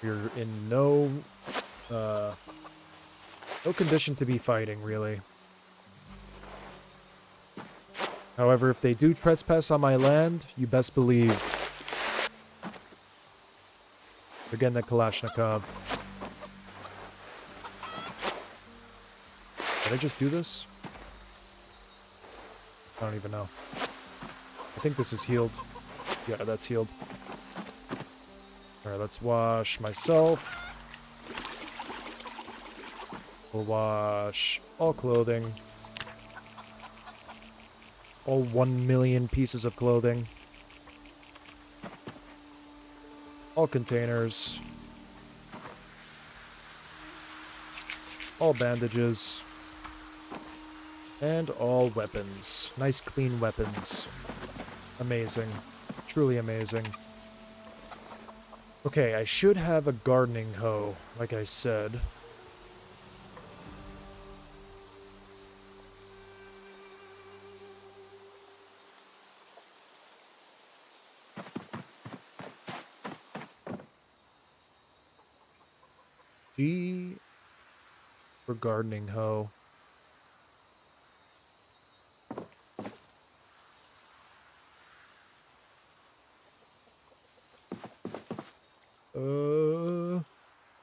You're in no condition to be fighting, really. However, if they do trespass on my land, you best believe they're getting a Kalashnikov. Did I just do this? I don't even know. I think this is healed. Yeah, that's healed. Alright, let's wash myself. We'll wash all clothing. All 1 million pieces of clothing. All containers. All bandages. And all weapons. Nice clean weapons. Amazing. Truly amazing. Okay, I should have a gardening hoe, like I said. G for gardening hoe.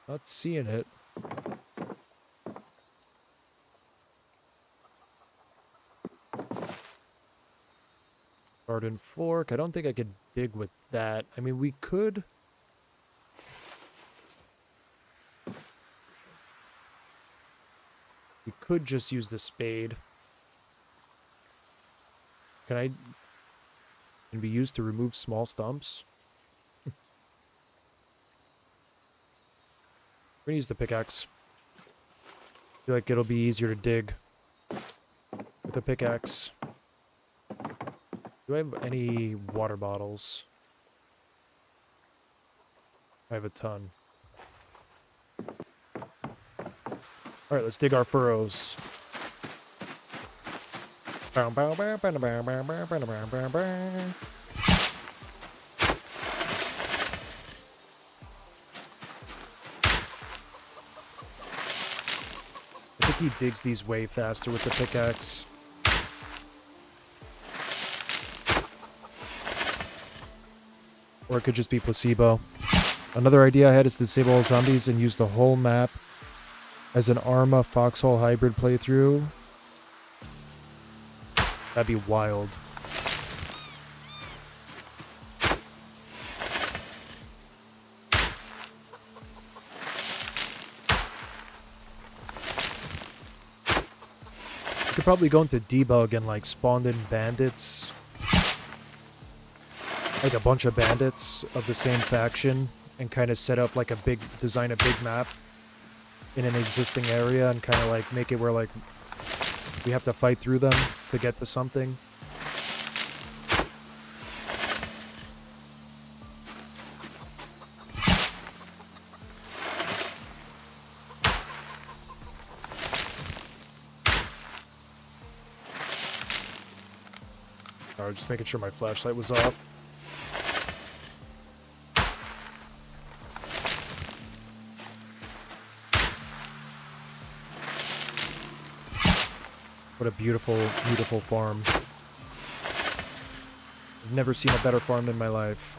Not seeing it. Garden fork. I don't think I could dig with that. I mean, we could. We could just use the spade. Can be used to remove small stumps? We're gonna use the pickaxe. I feel like it'll be easier to dig with a pickaxe. Do I have any water bottles? I have a ton. Alright, let's dig our furrows. I think he digs these way faster with the pickaxe. Or it could just be placebo. Another idea I had is to disable all zombies and use the whole map as an Arma Foxhole hybrid playthrough. That'd be wild. You could probably go into debug and like spawn in bandits. Like a bunch of bandits of the same faction and kind of set up like design a big map in an existing area and kind of like make it where like we have to fight through them to get to something. Alright, just making sure my flashlight was off. What a beautiful, beautiful farm. I've never seen a better farm in my life.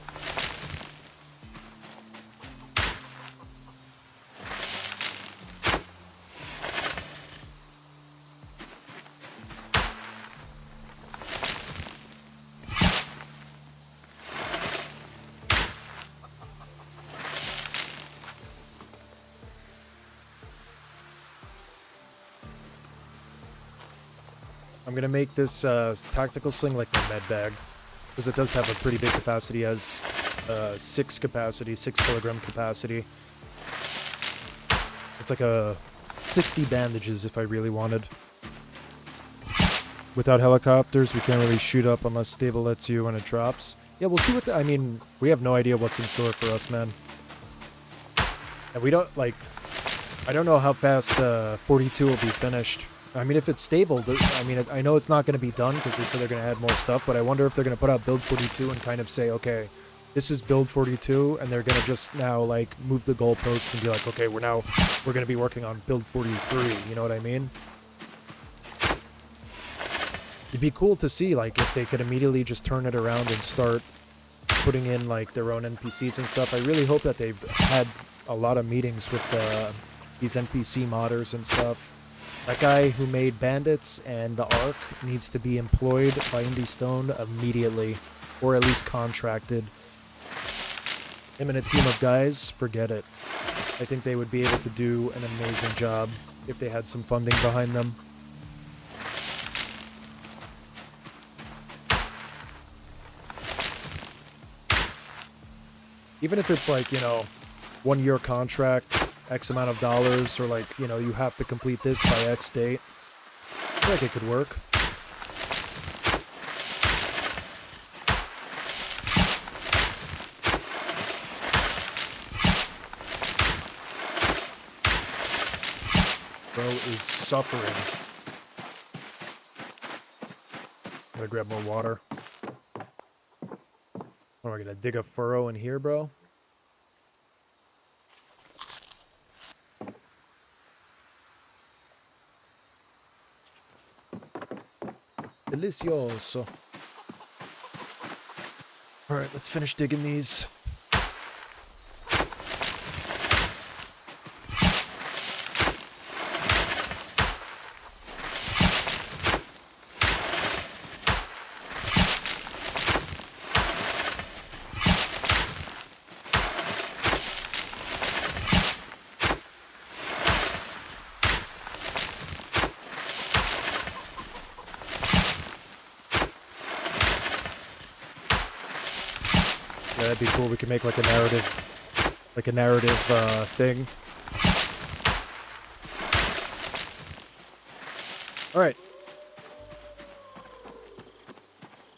I'm gonna make this tactical sling like my med bag, because it does have a pretty big capacity. It has 6 kilogram capacity. It's like a 60 bandages if I really wanted. Without helicopters, we can't really shoot up unless stable lets you when it drops. Yeah, we'll see what I mean, we have no idea what's in store for us, man. And we don't, like, I don't know how fast 42 will be finished. I mean, if it's stable, I mean, I know it's not going to be done because they said they're going to add more stuff, but I wonder if they're going to put out build 42 and kind of say, okay, this is build 42, and they're going to just now, like, move the goalposts and be like, okay, we're going to be working on build 43, you know what I mean? It'd be cool to see, like, if they could immediately just turn it around and start putting in, like, their own NPCs and stuff. I really hope that they've had a lot of meetings with these NPC modders and stuff. That guy who made Bandits and the Ark needs to be employed by Indie Stone immediately, or at least contracted. Him and a team of guys, forget it. I think they would be able to do an amazing job if they had some funding behind them. Even if it's like, you know, 1-year contract, X amount of dollars, or like, you know, you have to complete this by X date. I feel like it could work. Bro is suffering. Gotta grab more water. What, am I gonna dig a furrow in here, bro? Delicioso. Alright, let's finish digging these. Yeah, that'd be cool. We could make like a narrative thing. All right.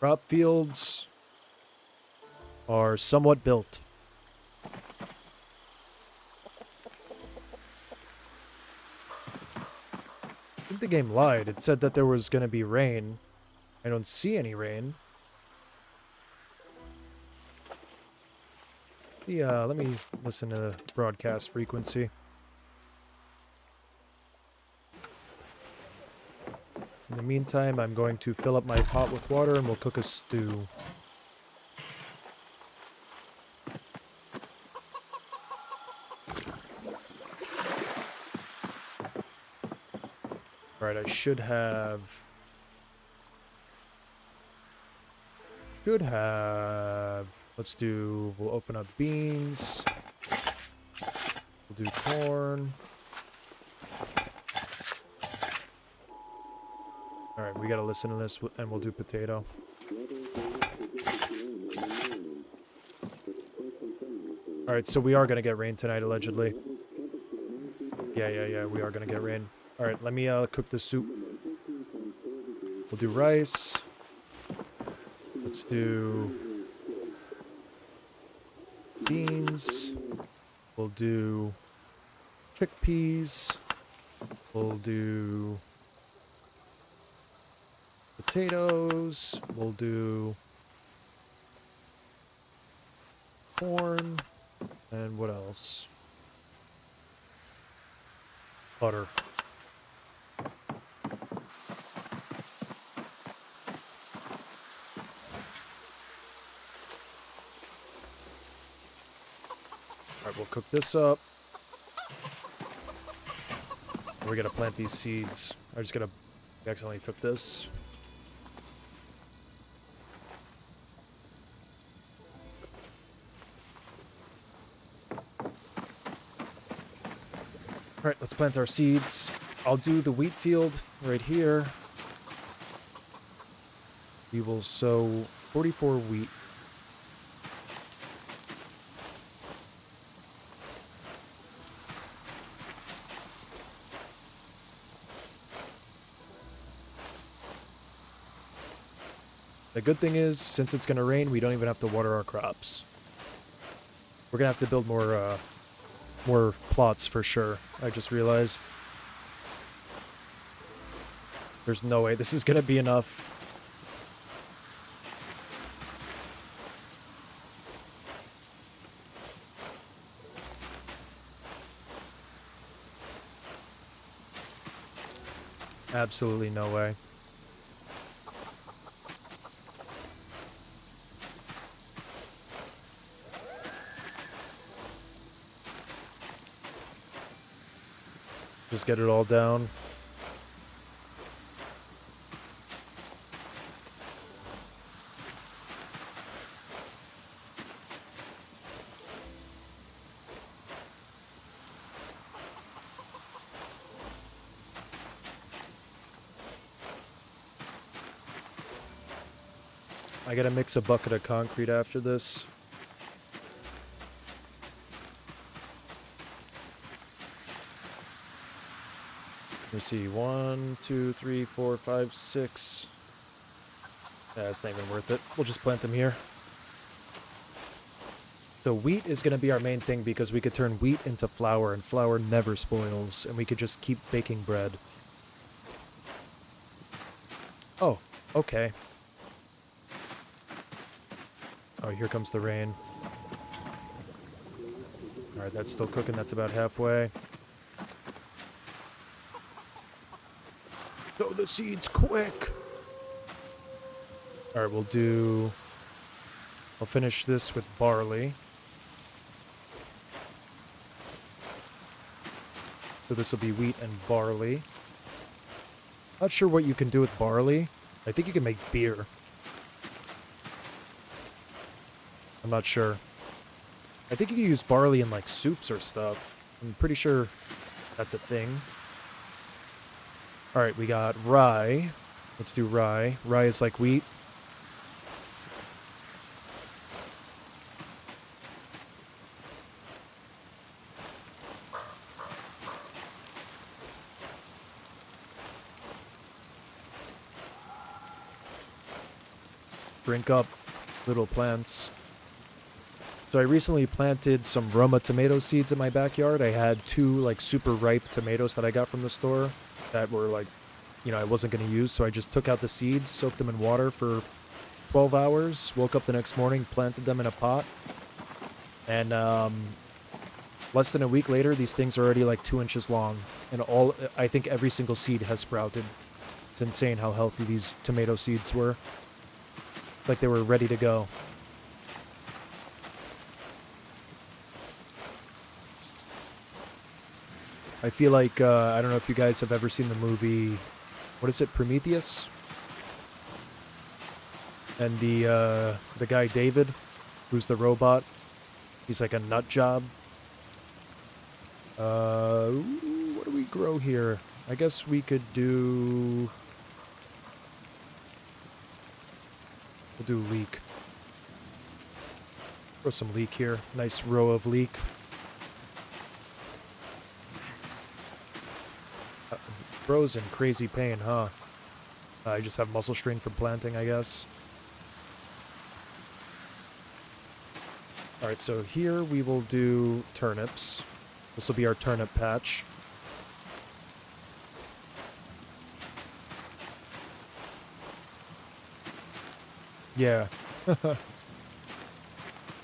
Crop fields are somewhat built. I think the game lied. It said that there was going to be rain. I don't see any rain. Yeah, let me listen to the broadcast frequency. In the meantime, I'm going to fill up my pot with water and we'll cook a stew. Alright, I should have... Let's do... We'll open up beans. We'll do corn. Alright, we gotta listen to this and we'll do potato. Alright, so we are gonna get rain tonight, allegedly. Yeah, we are gonna get rain. Alright, let me cook the soup. We'll do rice. Let's do beans. We'll do chickpeas. We'll do potatoes. We'll do corn. And what else? Butter. Alright, we'll cook this up. We're gonna plant these seeds. I just accidentally took this. Alright, let's plant our seeds. I'll do the wheat field right here. We will sow 44 wheat. The good thing is, since it's going to rain, we don't even have to water our crops. We're going to have to build more plots for sure. I just realized. There's no way this is going to be enough. Absolutely no way. Just get it all down. I gotta mix a bucket of concrete after this. Let me see. 1, 2, 3, 4, 5, 6. Yeah, it's not even worth it. We'll just plant them here. So wheat is going to be our main thing because we could turn wheat into flour, and flour never spoils, and we could just keep baking bread. Oh, okay. Oh, here comes the rain. Alright, that's still cooking. That's about halfway. Sow the seeds quick! Alright, I'll finish this with barley. So this will be wheat and barley. Not sure what you can do with barley. I think you can make beer. I'm not sure. I think you can use barley in like soups or stuff. I'm pretty sure that's a thing. Alright, we got rye. Let's do rye. Rye is like wheat. drink up little plants. So I recently planted some Roma tomato seeds in my backyard. I had 2 like super ripe tomatoes that I got from the store that were like, you know, I wasn't going to use. So I just took out the seeds, soaked them in water for 12 hours, woke up the next morning, planted them in a pot. And less than a week later, these things are already like 2 inches long. And I think every single seed has sprouted. It's insane how healthy these tomato seeds were. It's like they were ready to go. I feel like, I don't know if you guys have ever seen the movie, what is it, Prometheus? And the guy David, who's the robot, he's like a nut job. What do we grow here? I guess we could do... We'll do leek. Grow some leek here. Nice row of leek. Bro's in crazy pain, huh? I just have muscle strain from planting, I guess. Alright, so here we will do turnips. This will be our turnip patch. Yeah.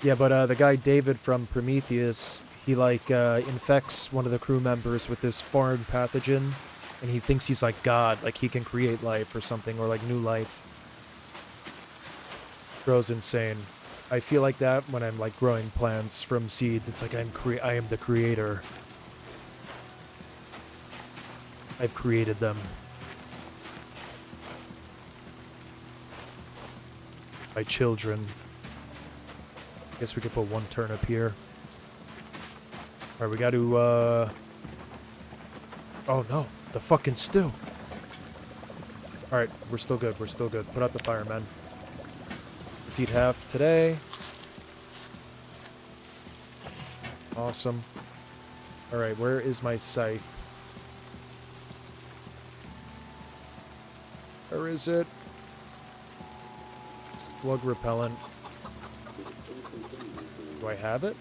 Yeah, but the guy David from Prometheus, he like infects one of the crew members with this foreign pathogen. And he thinks he's like God, like he can create life or something, or like new life. Bro's insane. I feel like that when I'm like growing plants from seeds. It's like I am the creator. I've created them. My children. I guess we could put 1 turnip here. Alright, we got to, oh no. The fucking stew. Alright, we're still good. We're still good. Put out the fire, man. Let's eat half today. Awesome. Alright, where is my scythe? Where is it? Slug repellent. Do I have it?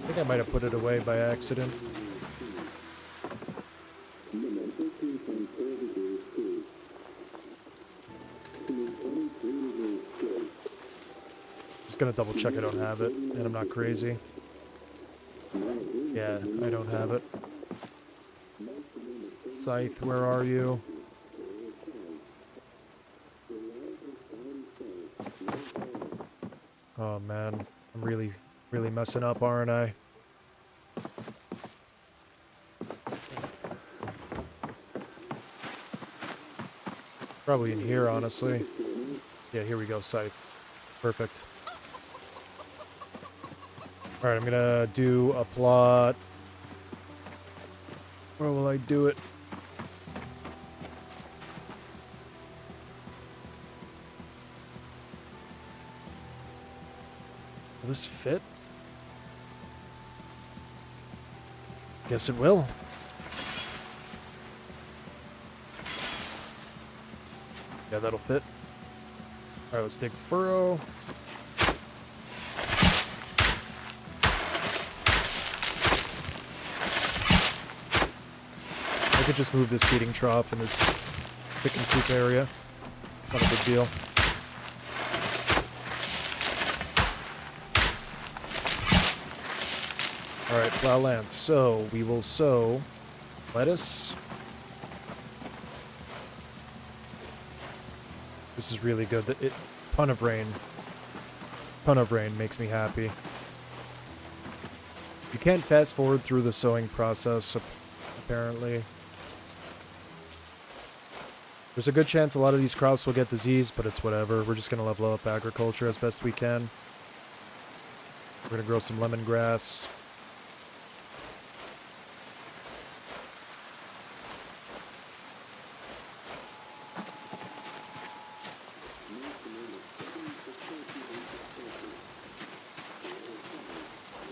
I think I might have put it away by accident. Gonna double check I don't have it, and I'm not crazy. Yeah, I don't have it. Scythe, where are you? Oh man, I'm really messing up, aren't I? Probably in here, honestly. Yeah, here we go, scythe. Perfect. Alright, I'm gonna do a plot. Where will I do it? Will this fit? Guess it will. Yeah, that'll fit. Alright, let's dig furrow. I could just move this feeding trough in this chicken coop area. Not a big deal. Alright, plow land. So, we will sow lettuce. This is really good. Ton of rain. Ton of rain makes me happy. You can't fast forward through the sowing process, apparently. There's a good chance a lot of these crops will get diseased, but it's whatever. We're just going to level up agriculture as best we can. We're going to grow some lemongrass.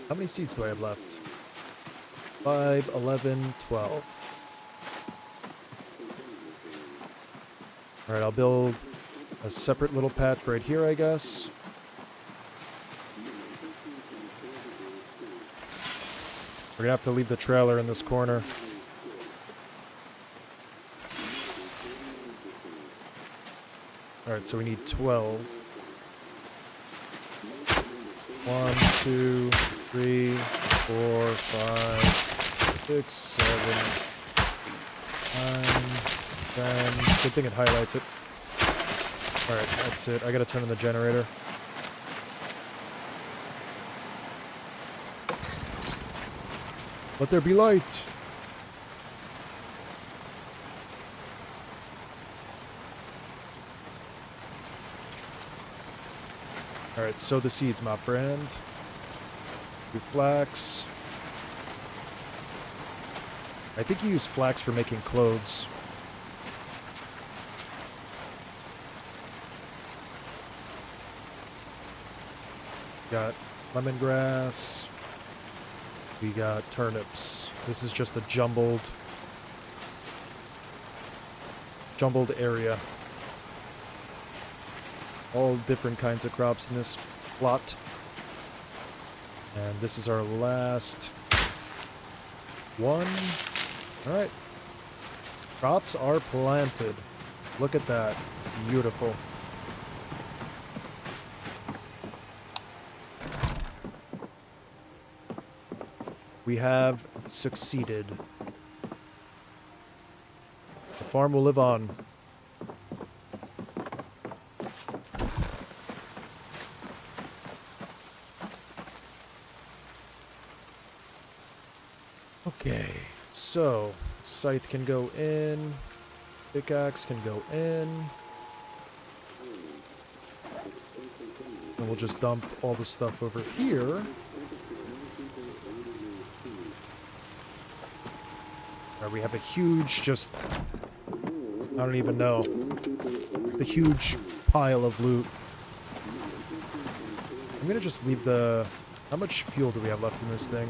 How many seeds do I have left? 5, 11, 12. Alright, I'll build a separate little patch right here, I guess. We're gonna have to leave the trailer in this corner. Alright, so we need 12. 1, 2, 3, 4, 5, 6, 7, 9, 10. Good thing it highlights it. Alright, that's it. I gotta turn on the generator. Let there be light! Alright, sow the seeds, my friend. Do flax. I think you use flax for making clothes. Got lemongrass. We got turnips. This is just a jumbled area. All different kinds of crops in this plot. And this is our last one. Alright. Crops are planted. Look at that. Beautiful. We have succeeded. The farm will live on. Okay, so scythe can go in, pickaxe can go in, and we'll just dump all the stuff over here. Alright, we have a huge, just, I don't even know, the huge pile of loot. I'm gonna just leave the, how much fuel do we have left in this thing?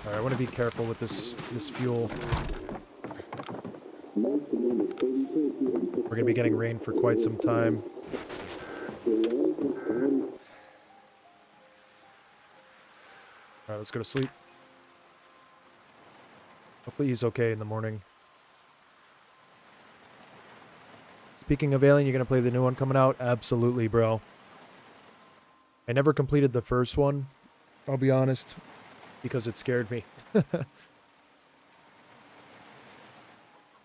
Alright, I want to be careful with this fuel. We're gonna be getting rain for quite some time. Alright, let's go to sleep. Hopefully he's okay in the morning. Speaking of Alien, you're gonna play the new one coming out? Absolutely, bro. I never completed the first one, I'll be honest, because it scared me.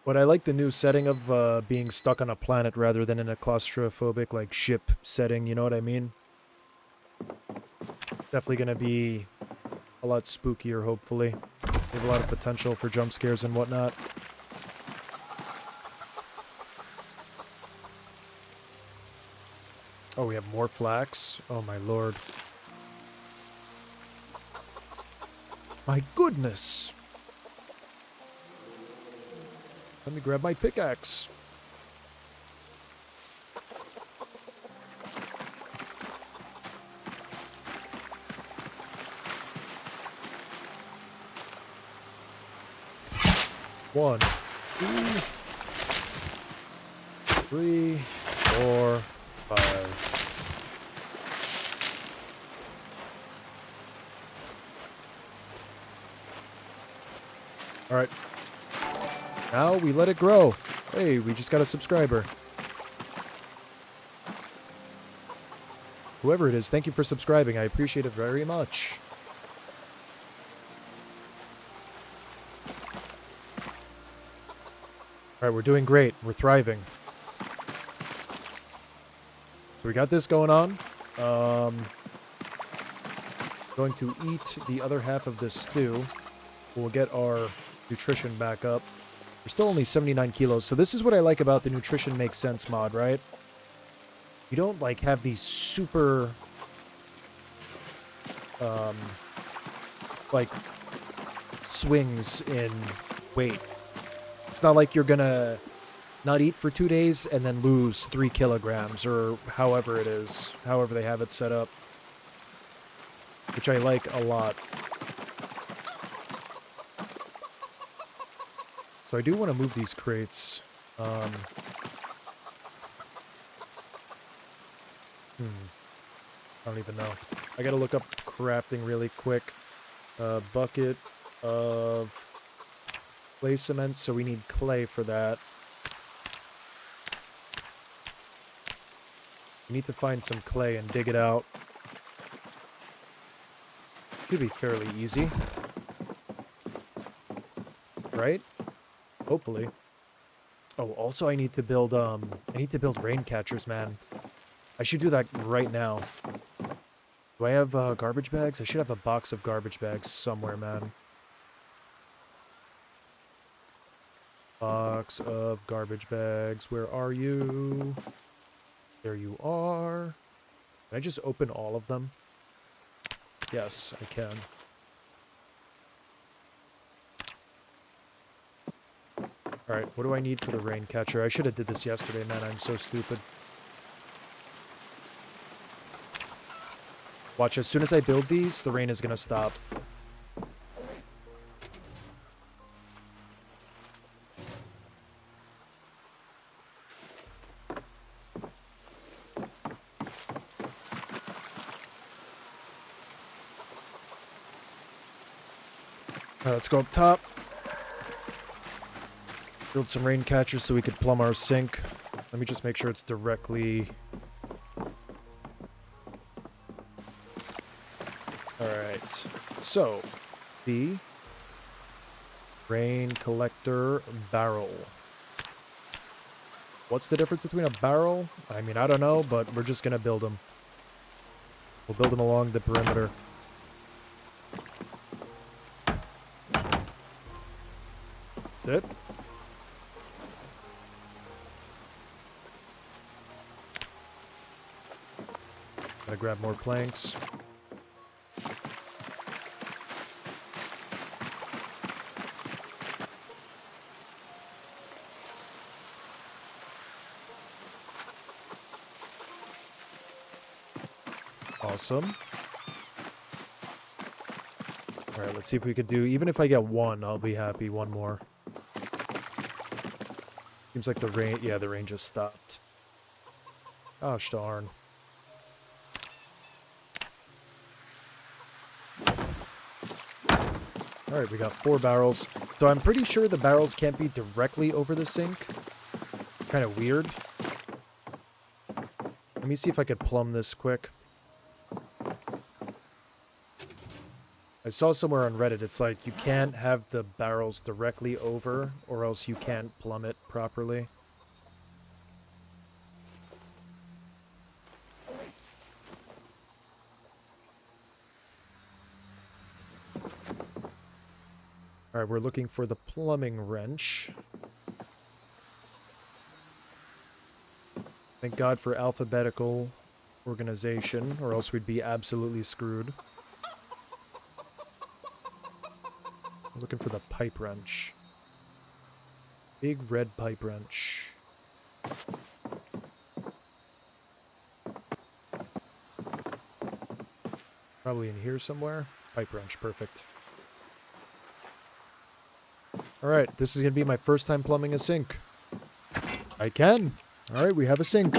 But I like the new setting of being stuck on a planet rather than in a claustrophobic, like, ship setting, you know what I mean? Definitely gonna be a lot spookier, hopefully. We have a lot of potential for jump scares and whatnot. Oh, we have more flax? Oh my lord. My goodness! Let me grab my pickaxe. One, two, 3, 4, 5. Alright. Now we let it grow. Hey, we just got a subscriber. Whoever it is, thank you for subscribing. I appreciate it very much. Alright, we're doing great. We're thriving. So we got this going on. Going to eat the other half of this stew. We'll get our nutrition back up. We're still only 79 kilos. So this is what I like about the Nutrition Makes Sense mod, right? You don't, like, have these super, like, swings in weight. It's not like you're gonna not eat for 2 days and then lose 3 kilograms or however it is, however they have it set up, which I like a lot. So I do want to move these crates. Hmm. I don't even know. I gotta look up crafting really quick. Bucket of clay cement, so we need clay for that. We need to find some clay and dig it out. Should be fairly easy. Right? Hopefully. Oh, also I need to build rain catchers, man. I should do that right now. Do I have garbage bags? I should have a box of garbage bags somewhere, man. Box of garbage bags. Where are you? There you are. Can I just open all of them? Yes, I can. Alright, what do I need for the rain catcher? I should have did this yesterday, man. I'm so stupid. Watch, as soon as I build these, the rain is gonna stop. Alright, let's go up top. Build some rain catchers so we could plumb our sink. Let me just make sure it's directly... Alright. So, the rain collector barrel. What's the difference between a barrel? I mean, I don't know, but we're just gonna build them. We'll build them along the perimeter. That's it. Gotta grab more planks. Awesome. Alright, let's see if we could do... Even if I get one, I'll be happy. One more. Seems like the rain... Yeah, the rain just stopped. Gosh darn. Alright, we got 4 barrels. So I'm pretty sure the barrels can't be directly over the sink. Kind of weird. Let me see if I could plumb this quick. I saw somewhere on Reddit, it's like you can't have the barrels directly over, or else you can't plumb it properly. Alright, we're looking for the plumbing wrench. Thank God for alphabetical organization, or else we'd be absolutely screwed. I'm looking for the pipe wrench. Big red pipe wrench. Probably in here somewhere. Pipe wrench, perfect. Alright, this is going to be my first time plumbing a sink. I can. Alright, we have a sink.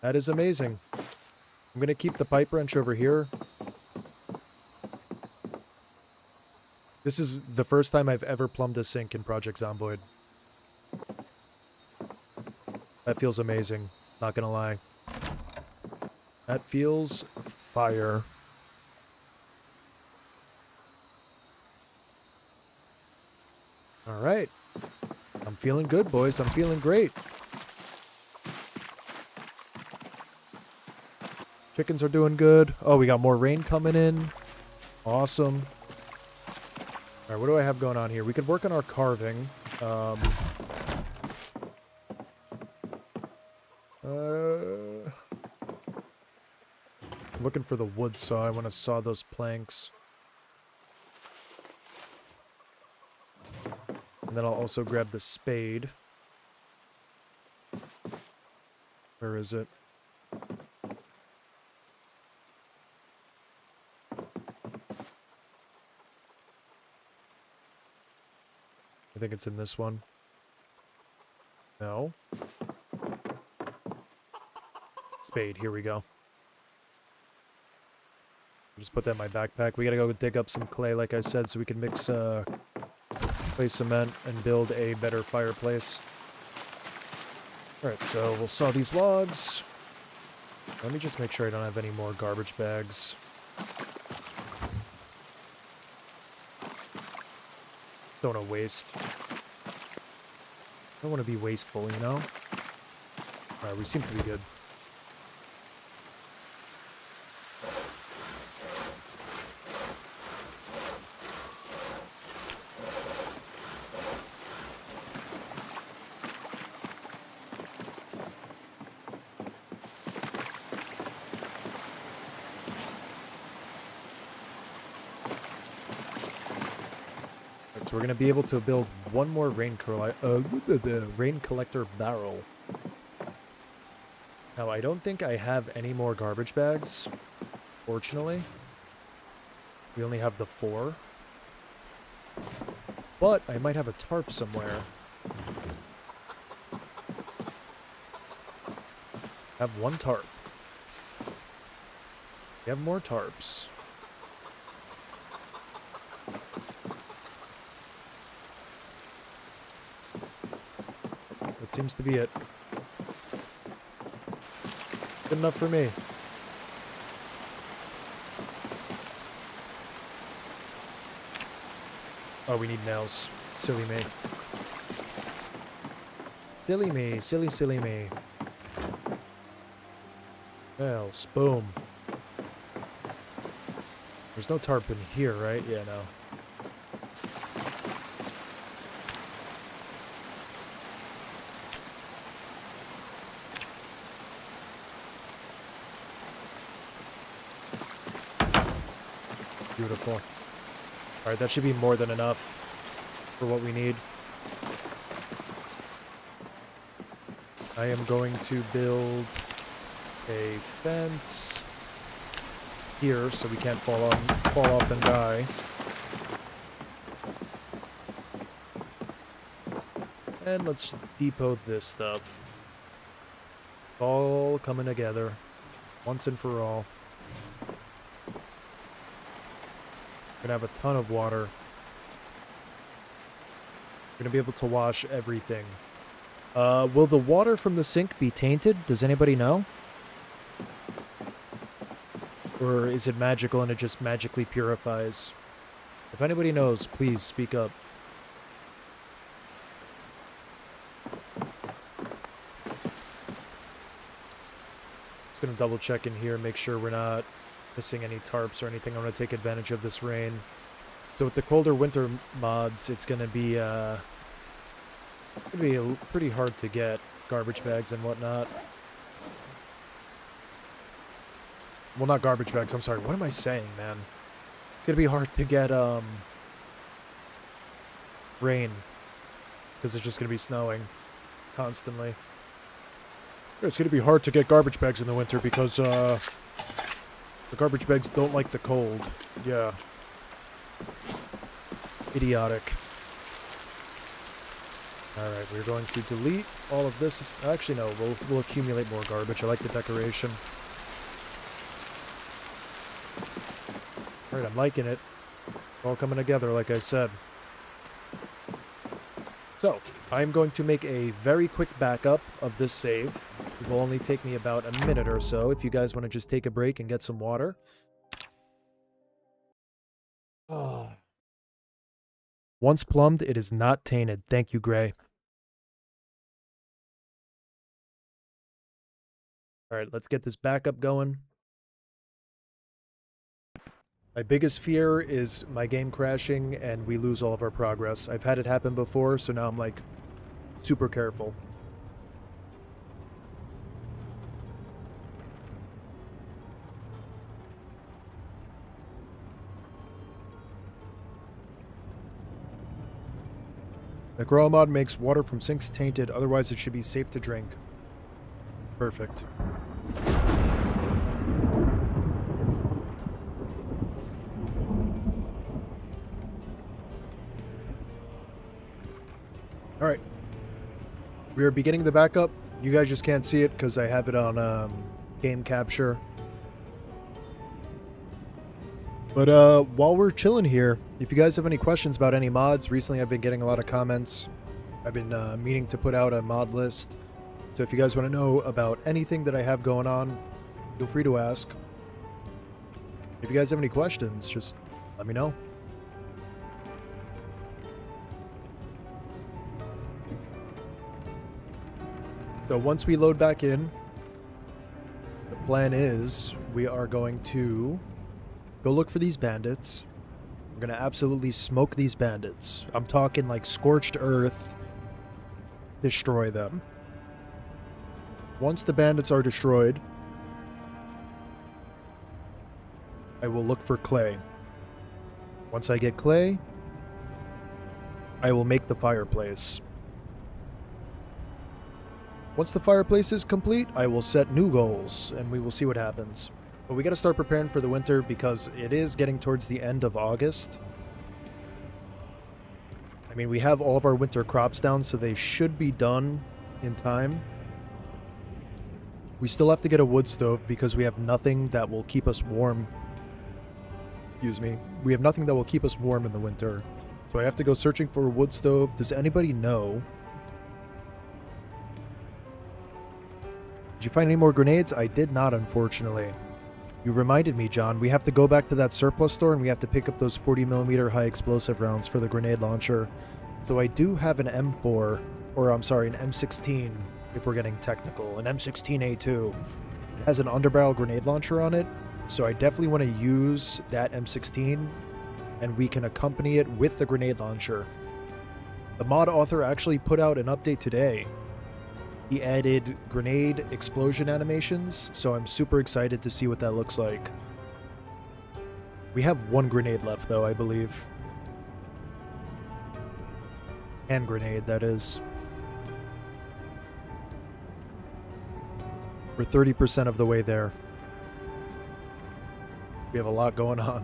That is amazing. I'm going to keep the pipe wrench over here. This is the first time I've ever plumbed a sink in Project Zomboid. That feels amazing. Not gonna lie. That feels fire. Alright. I'm feeling good, boys. I'm feeling great. Chickens are doing good. Oh, we got more rain coming in. Awesome. Alright, what do I have going on here? We could work on our carving. I'm looking for the wood saw. I want to saw those planks. And then I'll also grab the spade. Where is it? I think it's in this one. No. Spade, here we go. Just put that in my backpack. We gotta go dig up some clay, like I said, so we can mix clay cement and build a better fireplace. Alright, so we'll saw these logs. Let me just make sure I don't have any more garbage bags. Don't want to waste. Don't want to be wasteful, you know? Alright, we seem to be good. So we're going to be able to build one more rain collector barrel. Now, I don't think I have any more garbage bags, fortunately. We only have the 4. But I might have a tarp somewhere. Have 1 tarp. We have more tarps. That seems to be it. Good enough for me. Oh, we need nails. Silly me. Silly me. Silly, silly me. Nails. Boom. There's no tarp in here, right? Yeah, no. Beautiful. Alright, that should be more than enough for what we need. I am going to build a fence here so we can't fall off and die. And let's depot this stuff. All coming together once and for all. We're gonna have a ton of water. We're gonna be able to wash everything. Will the water from the sink be tainted? Does anybody know? Or is it magical and it just magically purifies? If anybody knows, please speak up. Just gonna double check in here, make sure we're not missing any tarps or anything. I'm going to take advantage of this rain. So with the colder winter mods, it's going to be pretty hard to get garbage bags and whatnot. Well, not garbage bags, I'm sorry. What am I saying, man? It's going to be hard to get rain because it's just going to be snowing constantly. It's going to be hard to get garbage bags in the winter because the garbage bags don't like the cold. Yeah. Idiotic. Alright, we're going to delete all of this. Actually, no, we'll accumulate more garbage. I like the decoration. Alright, I'm liking it. All coming together, like I said. So, I'm going to make a very quick backup of this save. It will only take me about a minute or so if you guys want to just take a break and get some water. Oh. Once plumbed, it is not tainted. Thank you, Gray. Alright, let's get this backup going. My biggest fear is my game crashing and we lose all of our progress. I've had it happen before, so now I'm like super careful. The grow mod makes water from sinks tainted, otherwise it should be safe to drink. Perfect. Alright. We are beginning the backup. You guys just can't see it because I have it on game capture. But while we're chilling here, if you guys have any questions about any mods, recently I've been getting a lot of comments. I've been meaning to put out a mod list. So if you guys want to know about anything that I have going on, feel free to ask. If you guys have any questions, just let me know. So once we load back in, the plan is we are going to go look for these bandits. We're going to absolutely smoke these bandits. I'm talking like scorched earth. Destroy them. Once the bandits are destroyed, I will look for clay. Once I get clay, I will make the fireplace. Once the fireplace is complete, I will set new goals, and we will see what happens. But we got to start preparing for the winter because it is getting towards the end of August. I mean, we have all of our winter crops down, so they should be done in time. We still have to get a wood stove because we have nothing that will keep us warm. Excuse me. We have nothing that will keep us warm in the winter. So I have to go searching for a wood stove. Does anybody know? Did you find any more grenades? I did not, unfortunately. You reminded me, John. We have to go back to that surplus store and we have to pick up those 40mm high explosive rounds for the grenade launcher. So I do have an M4, or I'm sorry, an M16, if we're getting technical. An M16A2. It has an underbarrel grenade launcher on it, so I definitely want to use that M16, and we can accompany it with the grenade launcher. The mod author actually put out an update today. He added grenade explosion animations, so I'm super excited to see what that looks like. We have one grenade left, though, I believe. Hand grenade, that is. We're 30% of the way there. We have a lot going on.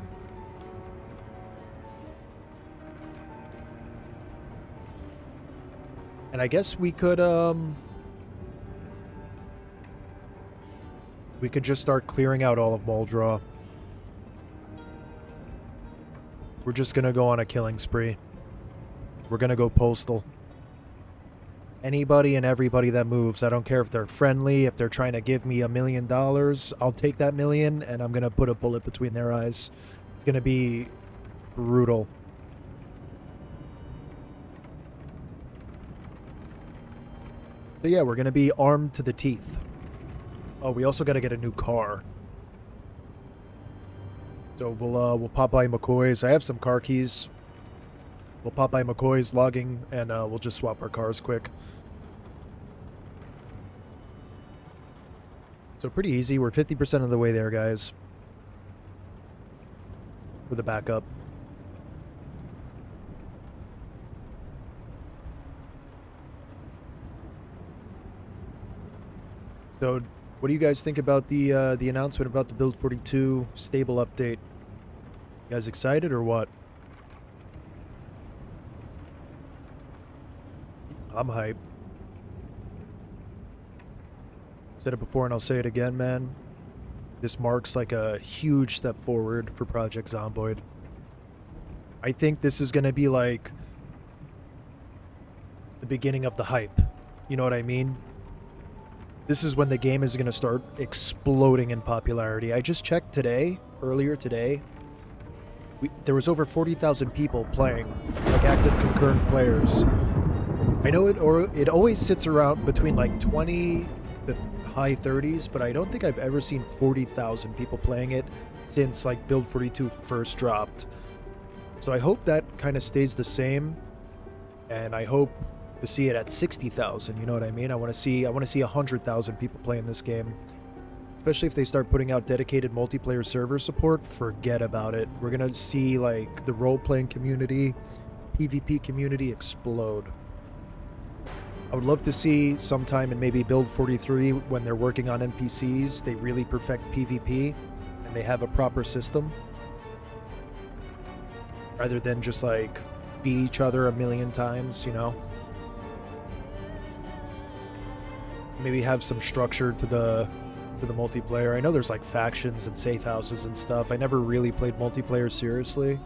And I guess we could just start clearing out all of Muldraw. We're just gonna go on a killing spree. We're gonna go postal. Anybody and everybody that moves, I don't care if they're friendly, if they're trying to give me $1 million, I'll take that million and I'm gonna put a bullet between their eyes. It's gonna be brutal. So yeah, we're gonna be armed to the teeth. Oh, we also gotta get a new car. So we'll pop by McCoy's. I have some car keys. We'll pop by McCoy's logging, and we'll just swap our cars quick. So pretty easy. We're 50% of the way there, guys. For the backup. So, what do you guys think about the announcement about the Build 42 stable update? You guys excited or what? I'm hype. Said it before and I'll say it again, man. This marks like a huge step forward for Project Zomboid. I think this is going to be like the beginning of the hype. You know what I mean? This is when the game is going to start exploding in popularity. I just checked today, earlier today. There was over 40,000 people playing, like active concurrent players. I know it always sits around between like 20 to high 30s, but I don't think I've ever seen 40,000 people playing it since like Build 42 first dropped. So I hope that kind of stays the same, and I hope to see it at 60,000. You know what I mean? I want to see 100,000 people playing this game. Especially if they start putting out dedicated multiplayer server support, forget about it. We're gonna see like the role-playing community, PvP community explode. I would love to see sometime in maybe Build 43 when they're working on NPCs, they really perfect PvP and they have a proper system. Rather than just like beat each other a million times, you know? maybe have some structure to the multiplayer. I know there's like factions and safe houses and stuff. I never really played multiplayer seriously,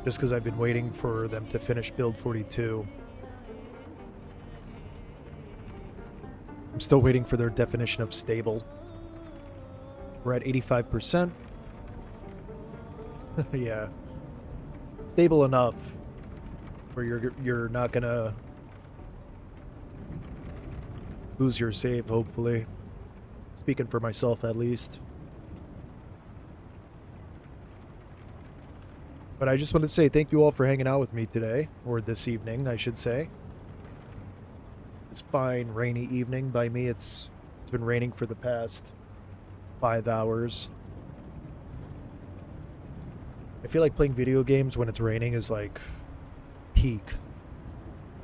just because I've been waiting for them to finish Build 42. I'm still waiting for their definition of stable. We're at 85%. Yeah. Stable enough where you're not gonna lose your save, hopefully. Speaking for myself, at least. But I just want to say thank you all for hanging out with me today, or this evening, I should say. It's fine, rainy evening. By me, it's been raining for the past 5 hours. I feel like playing video games when it's raining is like peak.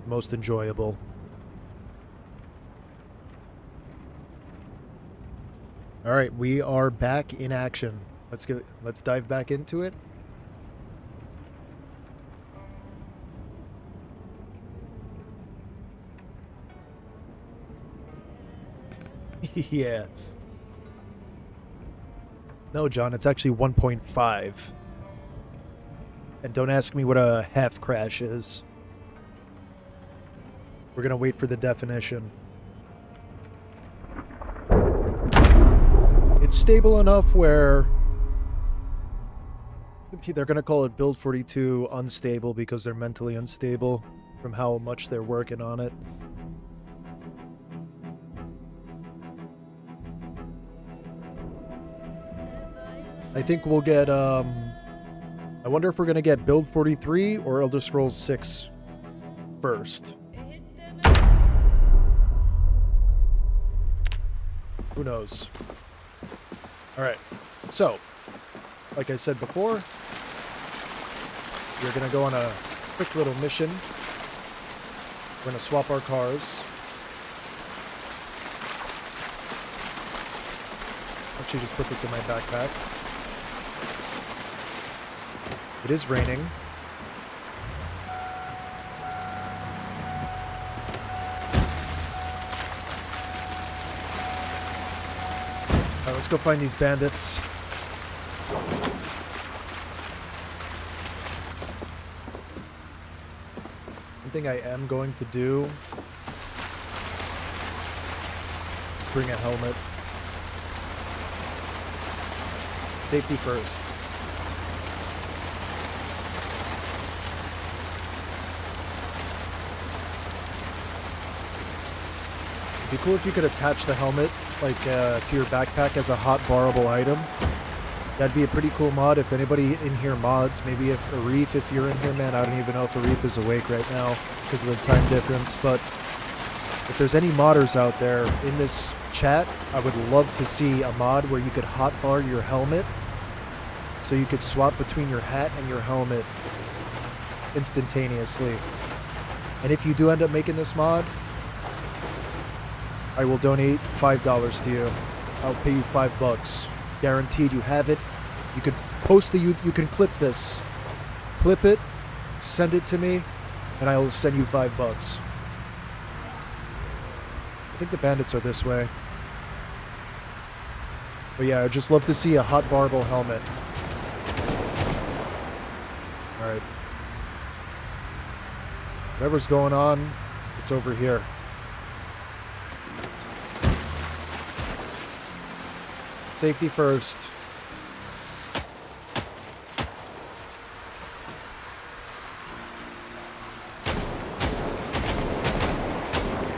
Most enjoyable. All right, we are back in action. Let's dive back into it. Yeah. No, John, it's actually 1.5. And don't ask me what a half crash is. We're gonna wait for the definition. It's stable enough where they're gonna call it Build 42 unstable because they're mentally unstable from how much they're working on it. I think we'll get, I wonder if we're gonna get Build 43 or Elder Scrolls 6 first. Who knows? Alright, so, like I said before, we're gonna go on a quick little mission. We're gonna swap our cars. Actually, just put this in my backpack. It is raining. Alright, let's go find these bandits. One thing I am going to do is bring a helmet. Safety first. It'd be cool if you could attach the helmet like to your backpack as a hot barrable item. That'd be a pretty cool mod. If anybody in here mods, maybe if Arif, if you're in here, man, I don't even know if Arif is awake right now because of the time difference, but if there's any modders out there in this chat, I would love to see a mod where you could hotbar your helmet so you could swap between your hat and your helmet instantaneously. And if you do end up making this mod, I will donate $5 to you. I'll pay you $5. Guaranteed you have it. You could post you can clip this. Clip it, send it to me, and I will send you $5. I think the bandits are this way. But yeah, I'd just love to see a hot barbell helmet. Alright. Whatever's going on, it's over here. Safety first.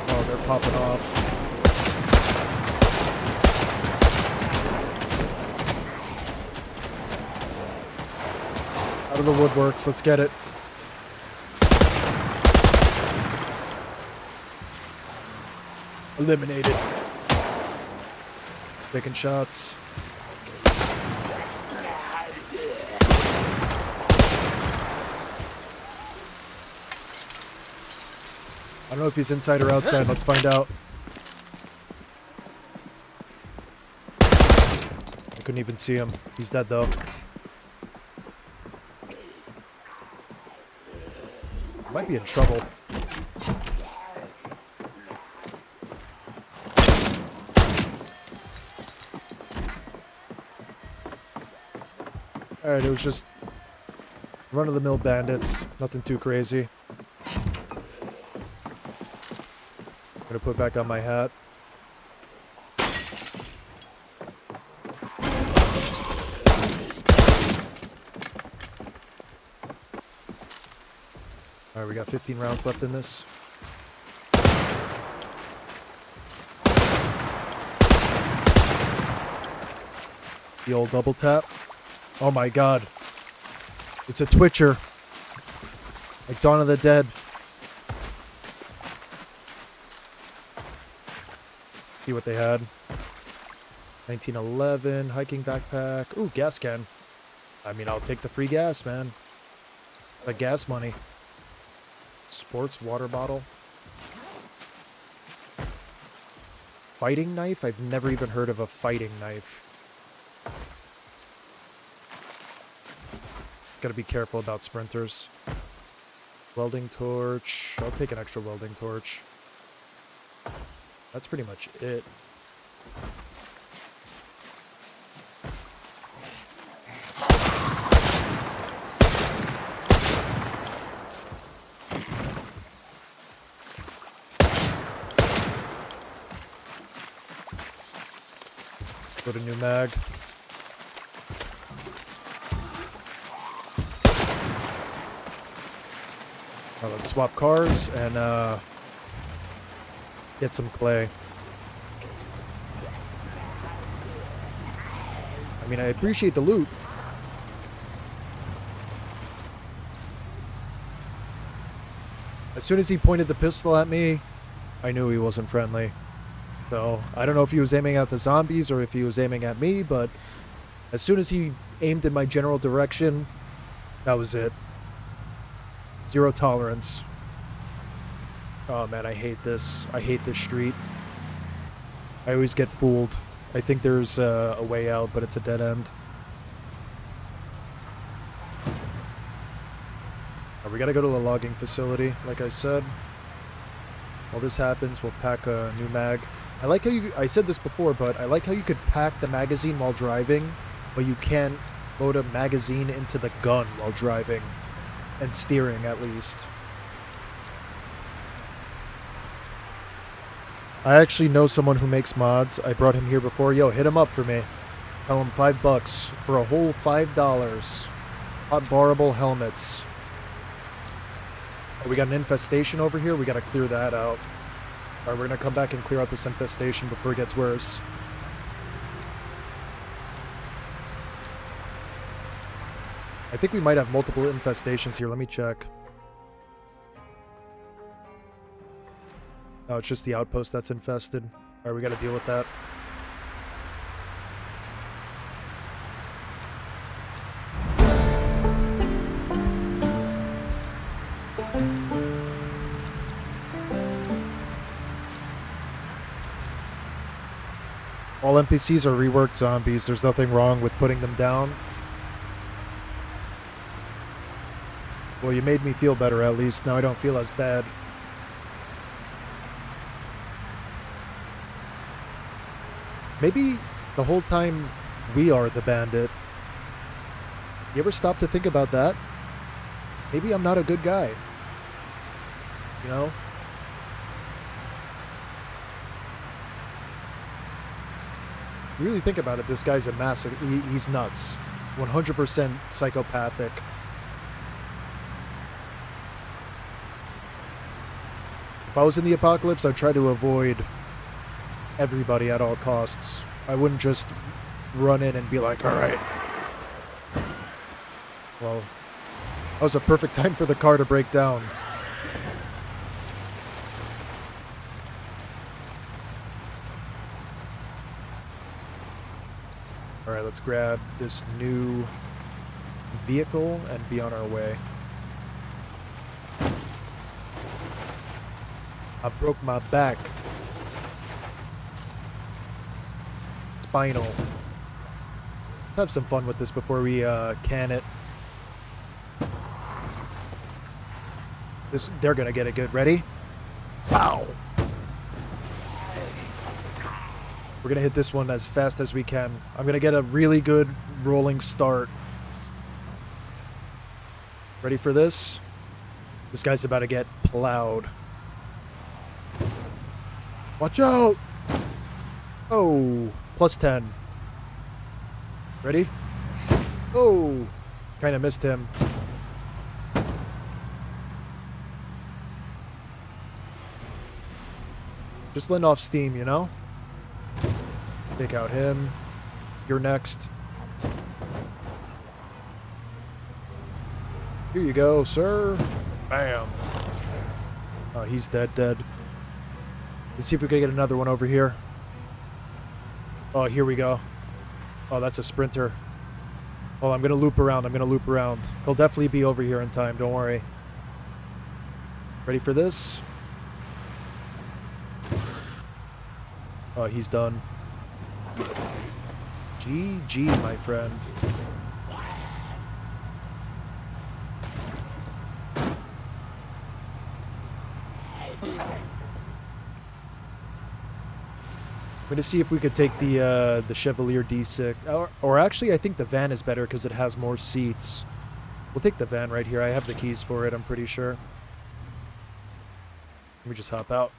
Oh, they're popping off. Out of the woodworks, let's get it. Eliminated. Taking shots. I don't know if he's inside or outside. Let's find out. I couldn't even see him. He's dead though. Might be in trouble. Alright, it was just run-of-the-mill bandits. Nothing too crazy. I'm gonna put back on my hat. Alright, we got 15 rounds left in this. The old double tap. Oh my god. It's a Twitcher. Like Dawn of the Dead. See what they had. 1911, hiking backpack. Ooh, gas can. I mean, I'll take the free gas, man. The gas money. Sports water bottle. Fighting knife? I've never even heard of a fighting knife. Gotta be careful about sprinters. Welding torch. I'll take an extra welding torch. That's pretty much it. Put a new mag. Let's swap cars and get some clay. I mean, I appreciate the loot. As soon as he pointed the pistol at me, I knew he wasn't friendly. So, I don't know if he was aiming at the zombies or if he was aiming at me, but as soon as he aimed in my general direction, that was it. Zero tolerance. Oh man, I hate this. I hate this street. I always get fooled. I think there's a way out, but it's a dead end. We gotta go to the logging facility, like I said. While this happens, we'll pack a new mag. I like how I said this before, but I like how you could pack the magazine while driving, but you can't load a magazine into the gun while driving. And steering, at least. I actually know someone who makes mods. I brought him here before. Yo, hit him up for me. Tell him $5 for a whole $5. Hot barrable helmets. Oh, we got an infestation over here. We gotta clear that out. Alright, we're gonna come back and clear out this infestation before it gets worse. I think we might have multiple infestations here. Let me check. Oh, it's just the outpost that's infested. Alright, we gotta deal with that. All NPCs are reworked zombies. There's nothing wrong with putting them down. Well, you made me feel better, at least. Now I don't feel as bad. Maybe the whole time we are the bandit. You ever stop to think about that? Maybe I'm not a good guy. You know? You really think about it, this guy's a massive... He's nuts. 100% psychopathic. If I was in the apocalypse, I'd try to avoid everybody at all costs. I wouldn't just run in and be like, alright. Well, that was a perfect time for the car to break down. Alright, let's grab this new vehicle and be on our way. I broke my back. Spinal. Let's have some fun with this before we can it. They're gonna get it good. Ready? Pow! We're gonna hit this one as fast as we can. I'm gonna get a really good rolling start. Ready for this? This guy's about to get plowed. Watch out! Oh, plus 10. Ready? Oh, kind of missed him. Just letting off steam, you know? Take out him. You're next. Here you go, sir. Bam. Oh, he's dead. Let's see if we can get another one over here. Oh, here we go. Oh, that's a sprinter. Oh, I'm going to loop around. He'll definitely be over here in time. Don't worry. Ready for this? Oh, he's done. GG, my friend. I'm going to see if we could take the Chevalier D6. Or actually, I think the van is better because it has more seats. We'll take the van right here. I have the keys for it, I'm pretty sure. Let me just hop out.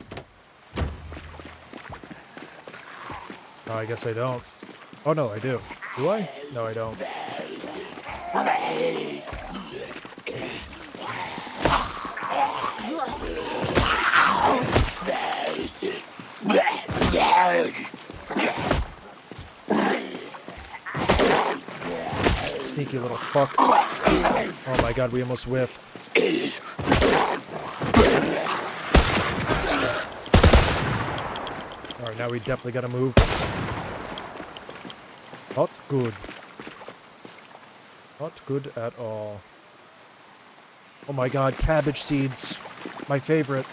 Oh, I guess I don't. Oh, no, I do. Do I? No, I don't. Sneaky little fuck. Oh my god, we almost whiffed. Alright, now we definitely gotta move. Not good. Not good at all. Oh my god, cabbage seeds. My favorite.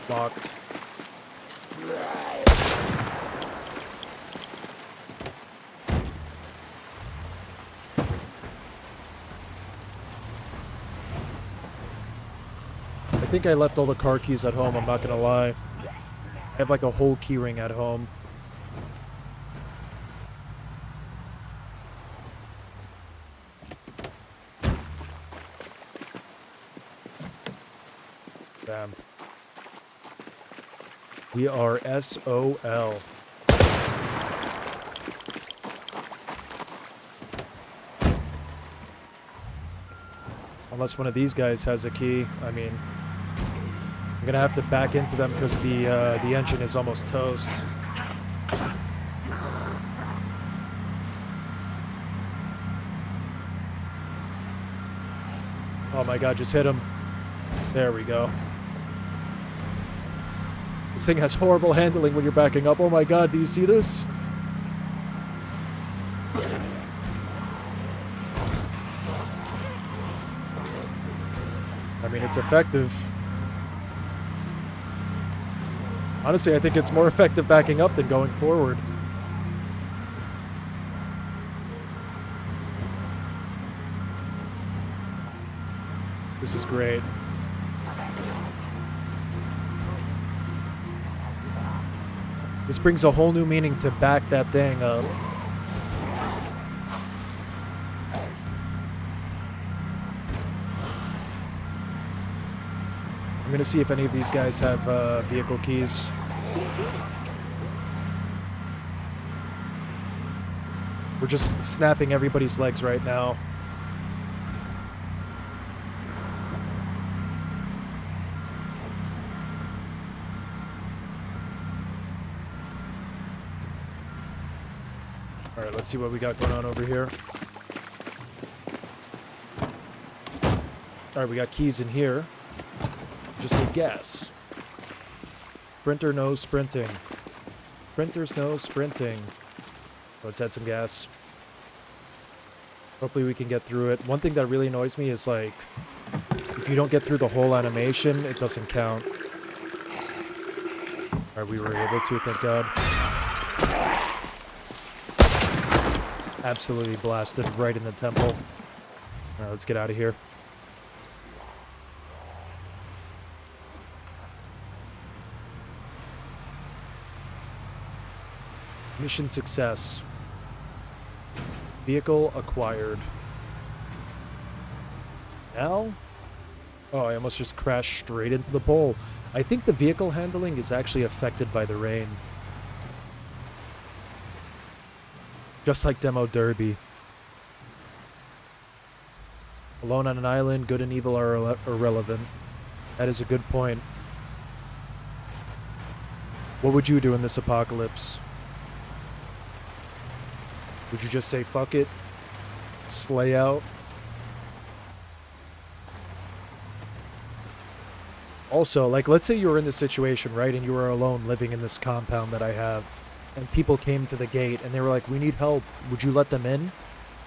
Locked. I think I left all the car keys at home, I'm not gonna lie. I have like a whole key ring at home. Damn. We are SOL. Unless one of these guys has a key, I mean... I'm gonna have to back into them because the engine is almost toast. Oh my god, just hit him. There we go. This thing has horrible handling when you're backing up. Oh my god, do you see this? I mean, it's effective. Honestly, I think it's more effective backing up than going forward. This is great. This brings a whole new meaning to back that thing up. I'm gonna see if any of these guys have vehicle keys. We're just snapping everybody's legs right now. Alright, let's see what we got going on over here. Alright, we got keys in here. Just need gas. Sprinter knows sprinting. Sprinters know sprinting. Let's add some gas. Hopefully we can get through it. One thing that really annoys me is, like, if you don't get through the whole animation, it doesn't count. Alright, we were able to, thank god. Absolutely blasted right in the temple. Alright, let's get out of here. Mission success. Vehicle acquired. Now? Oh, I almost just crashed straight into the pole. I think the vehicle handling is actually affected by the rain. Just like Demo Derby. Alone on an island, good and evil are irrelevant. That is a good point. What would you do in this apocalypse? Would you just say, fuck it? Slay out? Also, like, let's say you were in this situation, right? And you were alone living in this compound that I have. And people came to the gate and they were like, we need help. Would you let them in?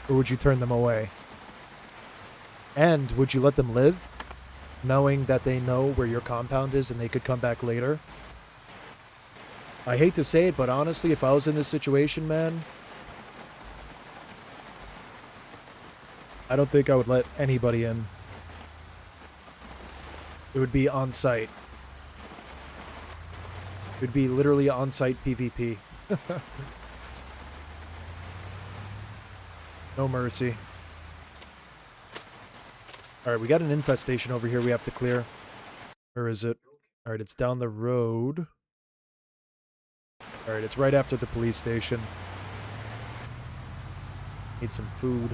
Or would you turn them away? And would you let them live? Knowing that they know where your compound is and they could come back later? I hate to say it, but honestly, if I was in this situation, man, I don't think I would let anybody in. It would be on site. It would be literally on site PvP. No mercy. Alright, we got an infestation over here we have to clear. Where is it? Alright, it's down the road. Alright, it's right after the police station. Need some food.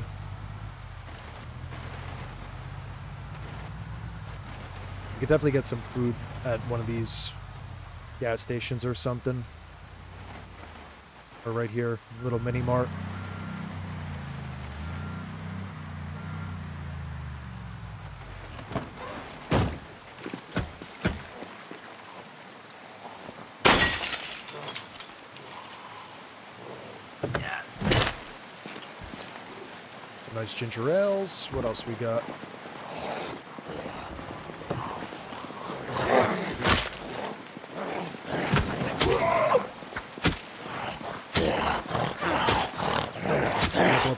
We could definitely get some food at one of these gas stations or something. Or right here, little mini mart. Some nice ginger ales. What else we got?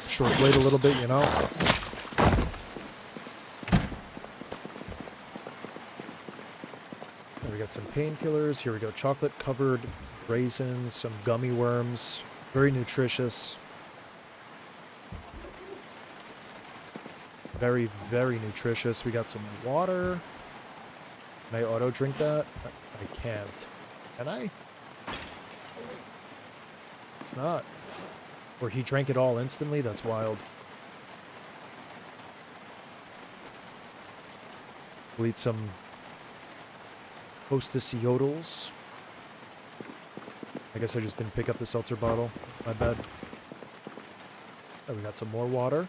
Short blade a little bit, you know. And we got some painkillers. Here we go. Chocolate covered raisins, some gummy worms. Very nutritious. Very, very nutritious. We got some water. Can I auto drink that? I can't. Can I? It's not. Or he drank it all instantly? That's wild. We'll eat some Hostess Yodels. I guess I just didn't pick up the seltzer bottle. My bad. Oh, we got some more water.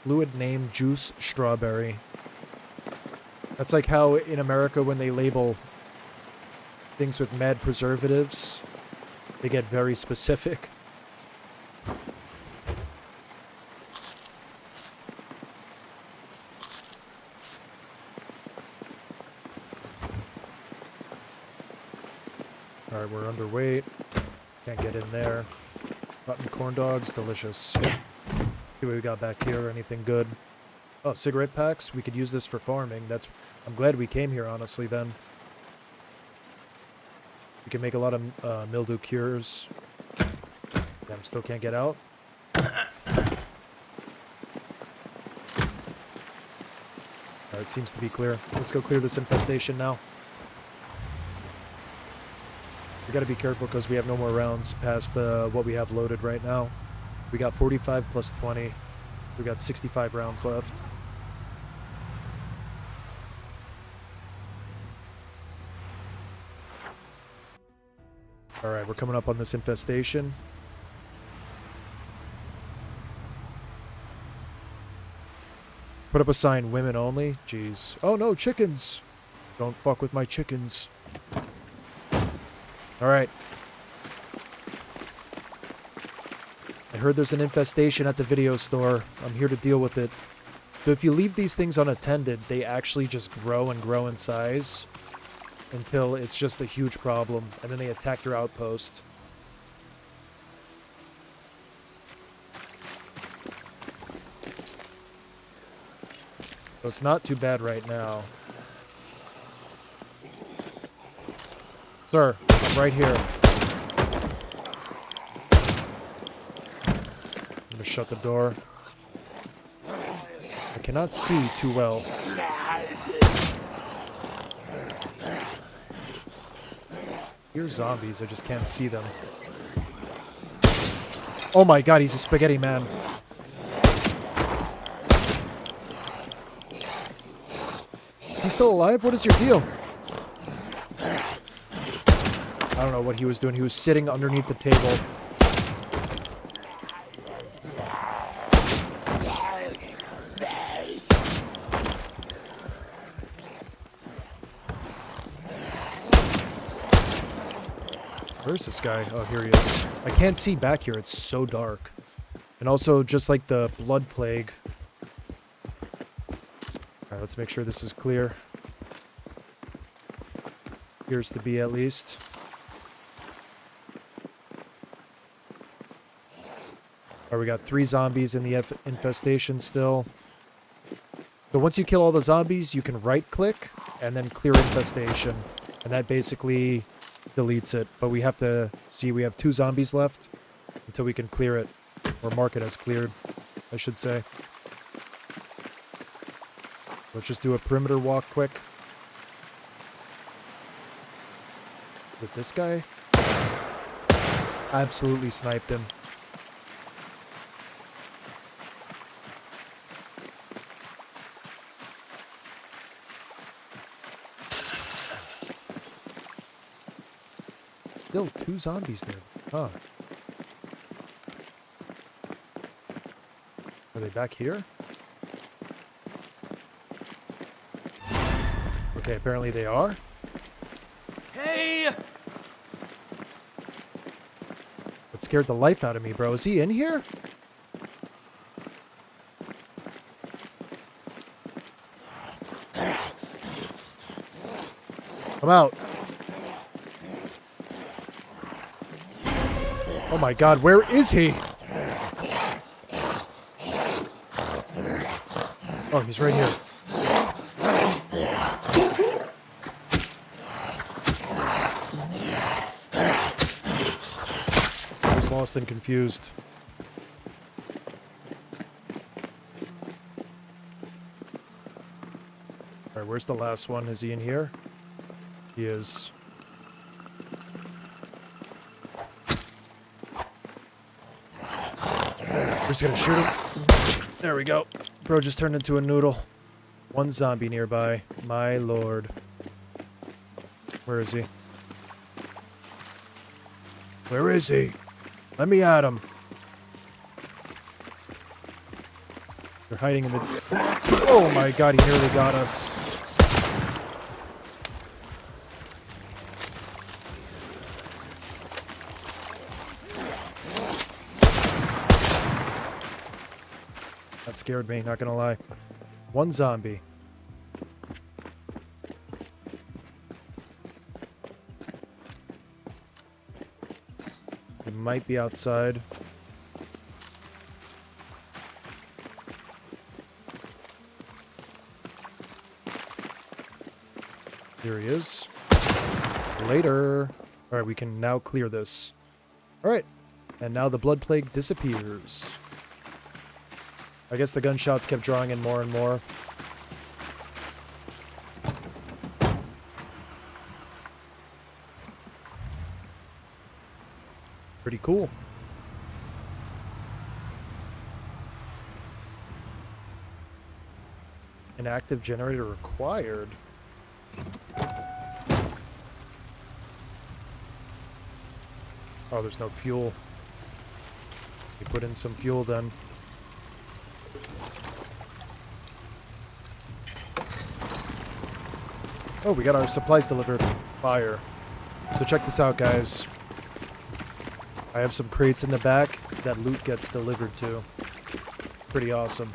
Fluid name Juice Strawberry. That's like how in America when they label things with mad preservatives, they get very specific. Alright, we're underweight. Can't get in there. Rotten corn dogs, delicious. See what we got back here, anything good? Oh, cigarette packs? We could use this for farming. I'm glad we came here, honestly, then. We can make a lot of mildew cures. Damn, still can't get out. Alright, seems to be clear. Let's go clear this infestation now. We gotta be careful because we have no more rounds past what we have loaded right now. We got 45 plus 20. We got 65 rounds left. Alright, we're coming up on this infestation. Put up a sign, women only. Jeez. Oh no, chickens! Don't fuck with my chickens. Alright. I heard there's an infestation at the video store. I'm here to deal with it. So if you leave these things unattended, they actually just grow and grow in size until it's just a huge problem, and then they attack your outpost. So it's not too bad right now. Sir, I'm right here. I'm gonna shut the door. I cannot see too well. Here's zombies, I just can't see them. Oh my god, he's a spaghetti man. Is he still alive? What is your deal? I don't know what he was doing. He was sitting underneath the table. Where's this guy? Oh, here he is. I can't see back here. It's so dark. And also, just like the blood plague. Alright, let's make sure this is clear. Appears to be, at least. Alright, we got 3 zombies in the infestation still. So once you kill all the zombies, you can right-click and then clear infestation. And that basically deletes it. But we have to see we have 2 zombies left until we can clear it. Or mark it as cleared, I should say. Let's just do a perimeter walk quick. Is it this guy? Absolutely sniped him. Still 2 zombies there. Huh. Are they back here? Okay, apparently they are. Hey! That scared the life out of me, bro. Is he in here? Come out. Oh my god, where is he? Oh, he's right here. I was lost and confused. Alright, where's the last one? Is he in here? He is. We're just gonna shoot him. There we go. Bro just turned into a noodle. 1 zombie nearby. My lord. Where is he? Where is he? Let me at him. They're hiding in the... Oh my god, he nearly got us. That scared me, not gonna lie. 1 zombie. He might be outside. Here he is. Later. Alright, we can now clear this. Alright. And now the blood plague disappears. I guess the gunshots kept drawing in more and more. Pretty cool. An active generator required. Oh, there's no fuel. We put in some fuel then. Oh, we got our supplies delivered. Fire. So check this out, guys. I have some crates in the back that loot gets delivered to. Pretty awesome.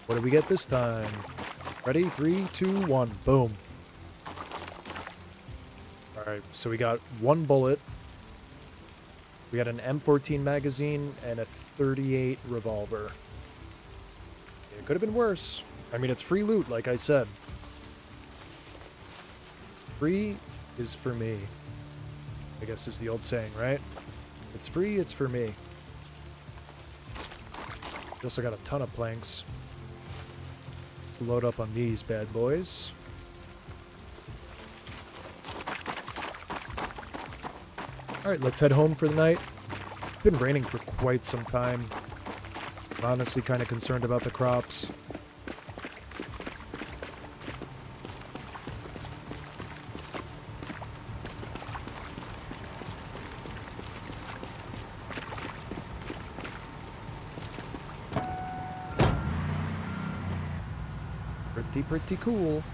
What do we get this time? Ready? 3, 2, 1. Boom. Alright, so we got 1 bullet. We got an M14 magazine and a 38 revolver. It could have been worse. I mean, it's free loot, like I said. Free is for me. I guess is the old saying, right? It's free, it's for me. Also got a ton of planks. Let's load up on these bad boys. Alright, let's head home for the night. It's been raining for quite some time. I'm honestly kind of concerned about the crops. Pretty cool.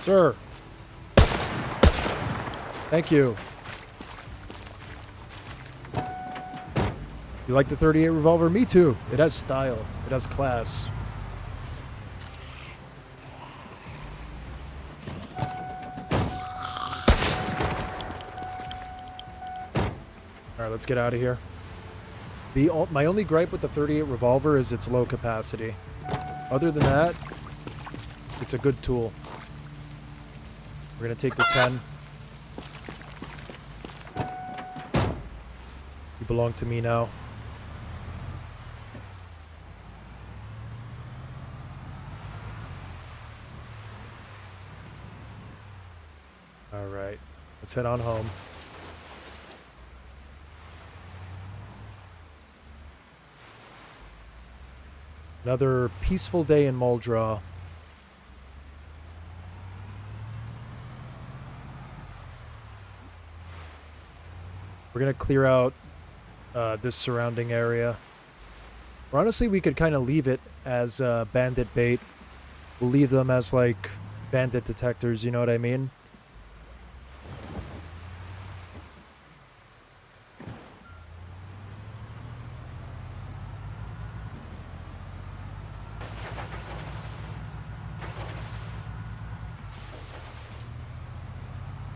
Sir. Thank you. You like the 38 revolver? Me too. It has style. It has class. Alright, let's get out of here. My only gripe with the 38 revolver is its low capacity. Other than that, it's a good tool. We're gonna take this hen. You belong to me now. Alright, let's head on home. Another peaceful day in Muldraw. We're going to clear out this surrounding area. Or honestly, we could kind of leave it as bandit bait. We'll leave them as, like, bandit detectors, you know what I mean?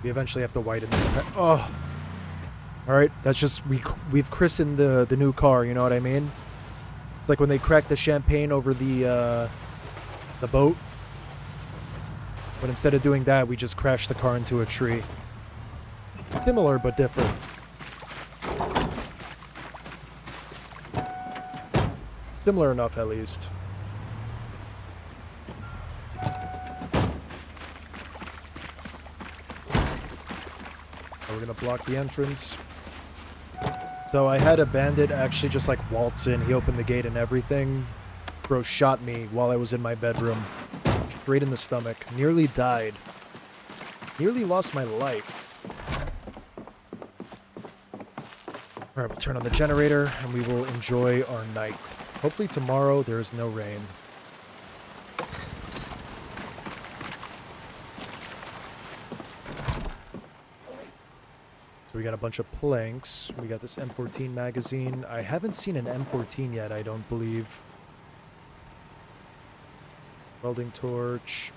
We eventually have to widen this. Oh! Alright, that's just... We've christened the new car, you know what I mean? It's like when they crack the champagne over the boat. But instead of doing that, we just crash the car into a tree. Similar, but different. Similar enough, at least. We're gonna block the entrance. So I had a bandit actually just like waltz in. He opened the gate and everything. Bro shot me while I was in my bedroom. Straight in the stomach. Nearly died. Nearly lost my life. Alright, we'll turn on the generator and we will enjoy our night. Hopefully tomorrow there is no rain. So we got a bunch of planks. We got this M14 magazine. I haven't seen an M14 yet, I don't believe. Welding torch.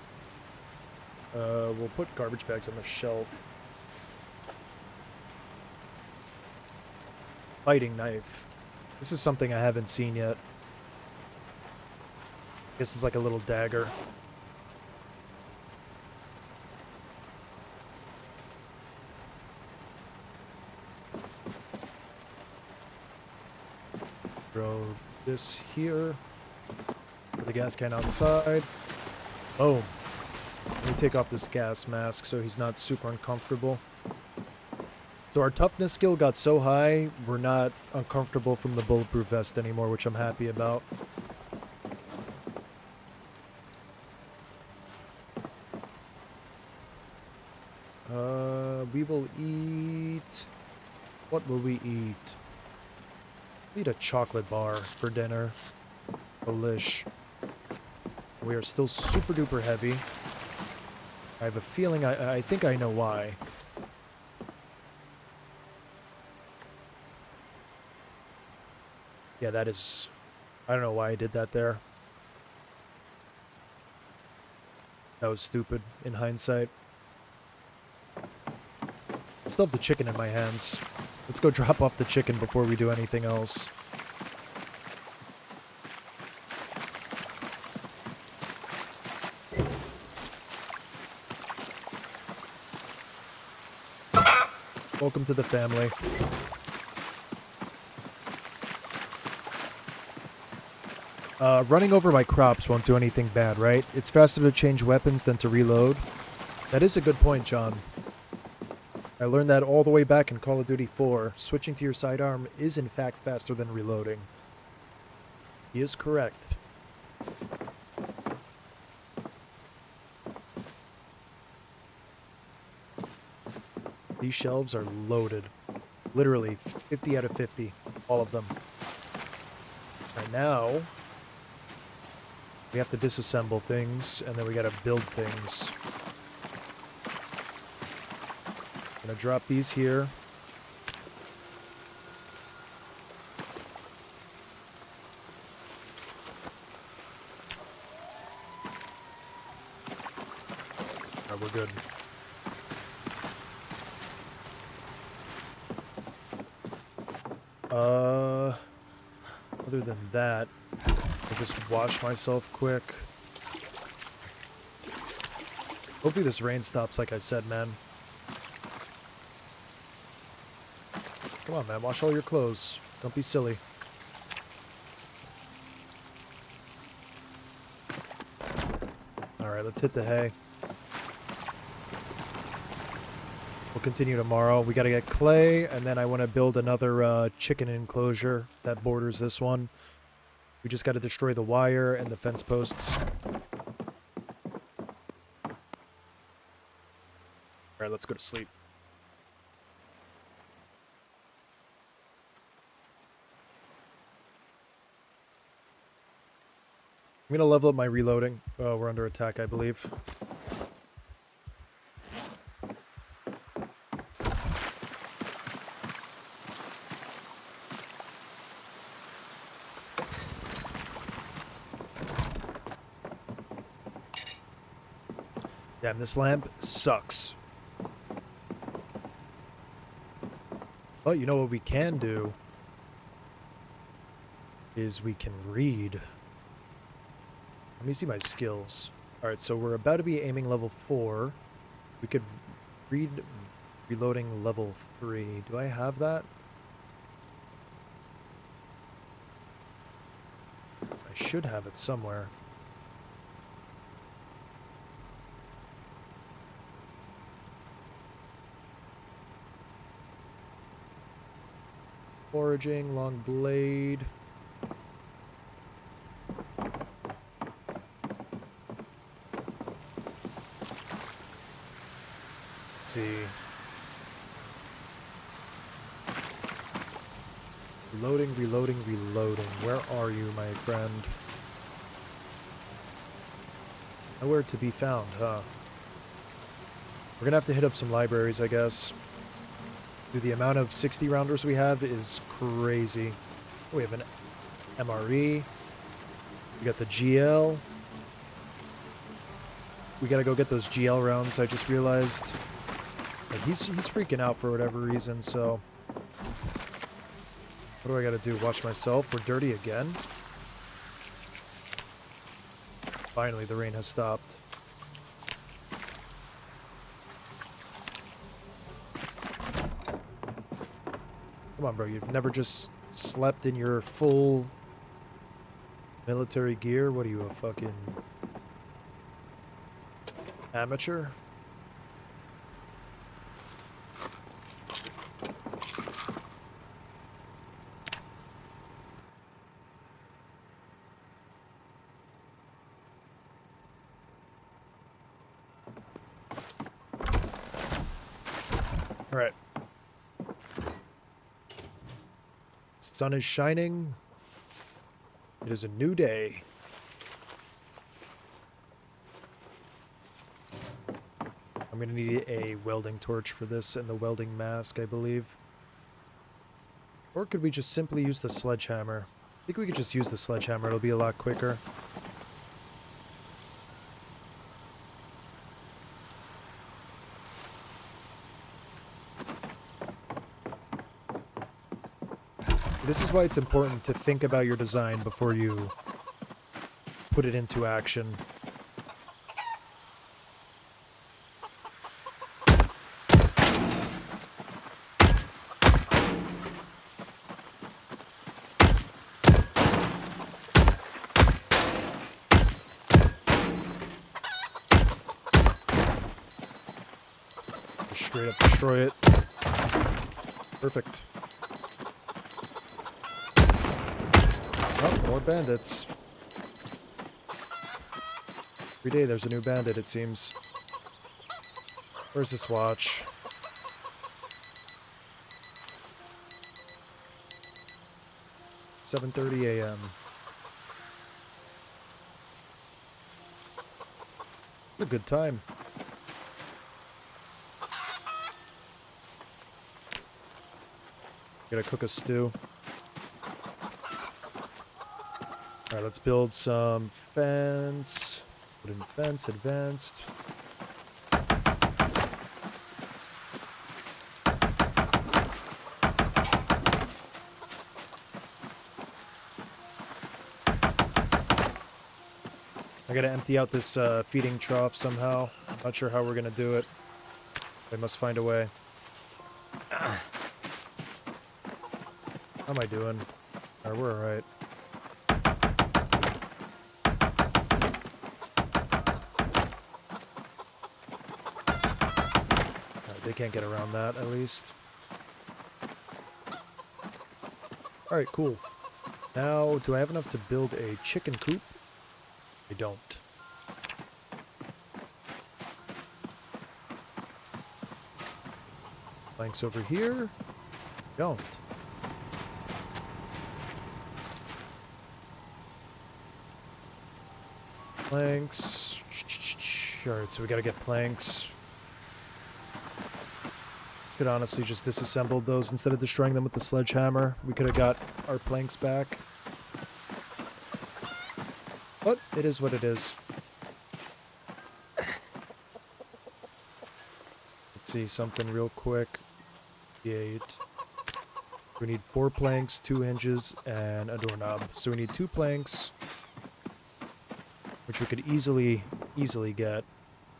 We'll put garbage bags on the shelf. Fighting knife. This is something I haven't seen yet. I guess it's like a little dagger. Throw this here. Put the gas can outside. Boom. Let me take off this gas mask so he's not super uncomfortable. So our toughness skill got so high, we're not uncomfortable from the bulletproof vest anymore, which I'm happy about. We will eat... What will we eat? We eat a chocolate bar for dinner. Delish. We are still super duper heavy. I have a feeling, I think I know why. Yeah, that is... I don't know why I did that there. That was stupid, in hindsight. I still have the chicken in my hands. Let's go drop off the chicken before we do anything else. Welcome to the family. Running over my crops won't do anything bad, right? It's faster to change weapons than to reload. That is a good point, John. I learned that all the way back in Call of Duty 4. Switching to your sidearm is in fact faster than reloading. He is correct. These shelves are loaded. Literally 50 out of 50. All of them. Right now, we have to disassemble things, and then we gotta build things. I'm gonna drop these here. Alright, we're good. Other than that, I'll just wash myself quick. Hopefully this rain stops, like I said, man. Come on, man. Wash all your clothes. Don't be silly. Alright, let's hit the hay. We'll continue tomorrow. We gotta get clay, and then I want to build another chicken enclosure that borders this one. We just gotta destroy the wire and the fence posts. Alright, let's go to sleep. I'm gonna level up my reloading. Oh, we're under attack, I believe. Damn, this lamp sucks. But you know what we can do? Is we can read. Let me see my skills. Alright, so we're about to be aiming level 4. We could read reloading level 3. Do I have that? I should have it somewhere. Foraging, long blade. Let's see. Reloading, reloading, reloading. Where are you, my friend? Nowhere to be found, huh? We're gonna have to hit up some libraries, I guess. Dude, the amount of 60 rounders we have is crazy. Oh, we have an MRE. We got the GL. We gotta go get those GL rounds, I just realized. Like, he's freaking out for whatever reason, so... What do I gotta do? Wash myself? We're dirty again? Finally, the rain has stopped. Come on, bro. You've never just slept in your full military gear? What are you, a fucking amateur? All right. Sun is shining. It is a new day. I'm gonna need a welding torch for this and the welding mask, I believe. Or could we just simply use the sledgehammer? I think we could just use the sledgehammer. It'll be a lot quicker. This is why it's important to think about your design before you put it into action. destroy it. Perfect. Oh, more bandits. Every day there's a new bandit, it seems. Where's this watch? $7:30 a.m. A good time. Gotta cook a stew. Alright, let's build some fence. Wooden fence, advanced. I gotta empty out this feeding trough somehow. I'm not sure how we're gonna do it. I must find a way. How am I doing? Alright, we're alright. Alright, they can't get around that, at least. Alright, cool. Now, do I have enough to build a chicken coop? I don't. Planks over here? Don't. Planks. Alright, so we gotta get planks. Could honestly just disassembled those instead of destroying them with the sledgehammer. We could have got our planks back. But it is what it is. Let's see something real quick. 8. We need 4 planks, 2 hinges, and a doorknob. So we need 2 planks, which we could easily get.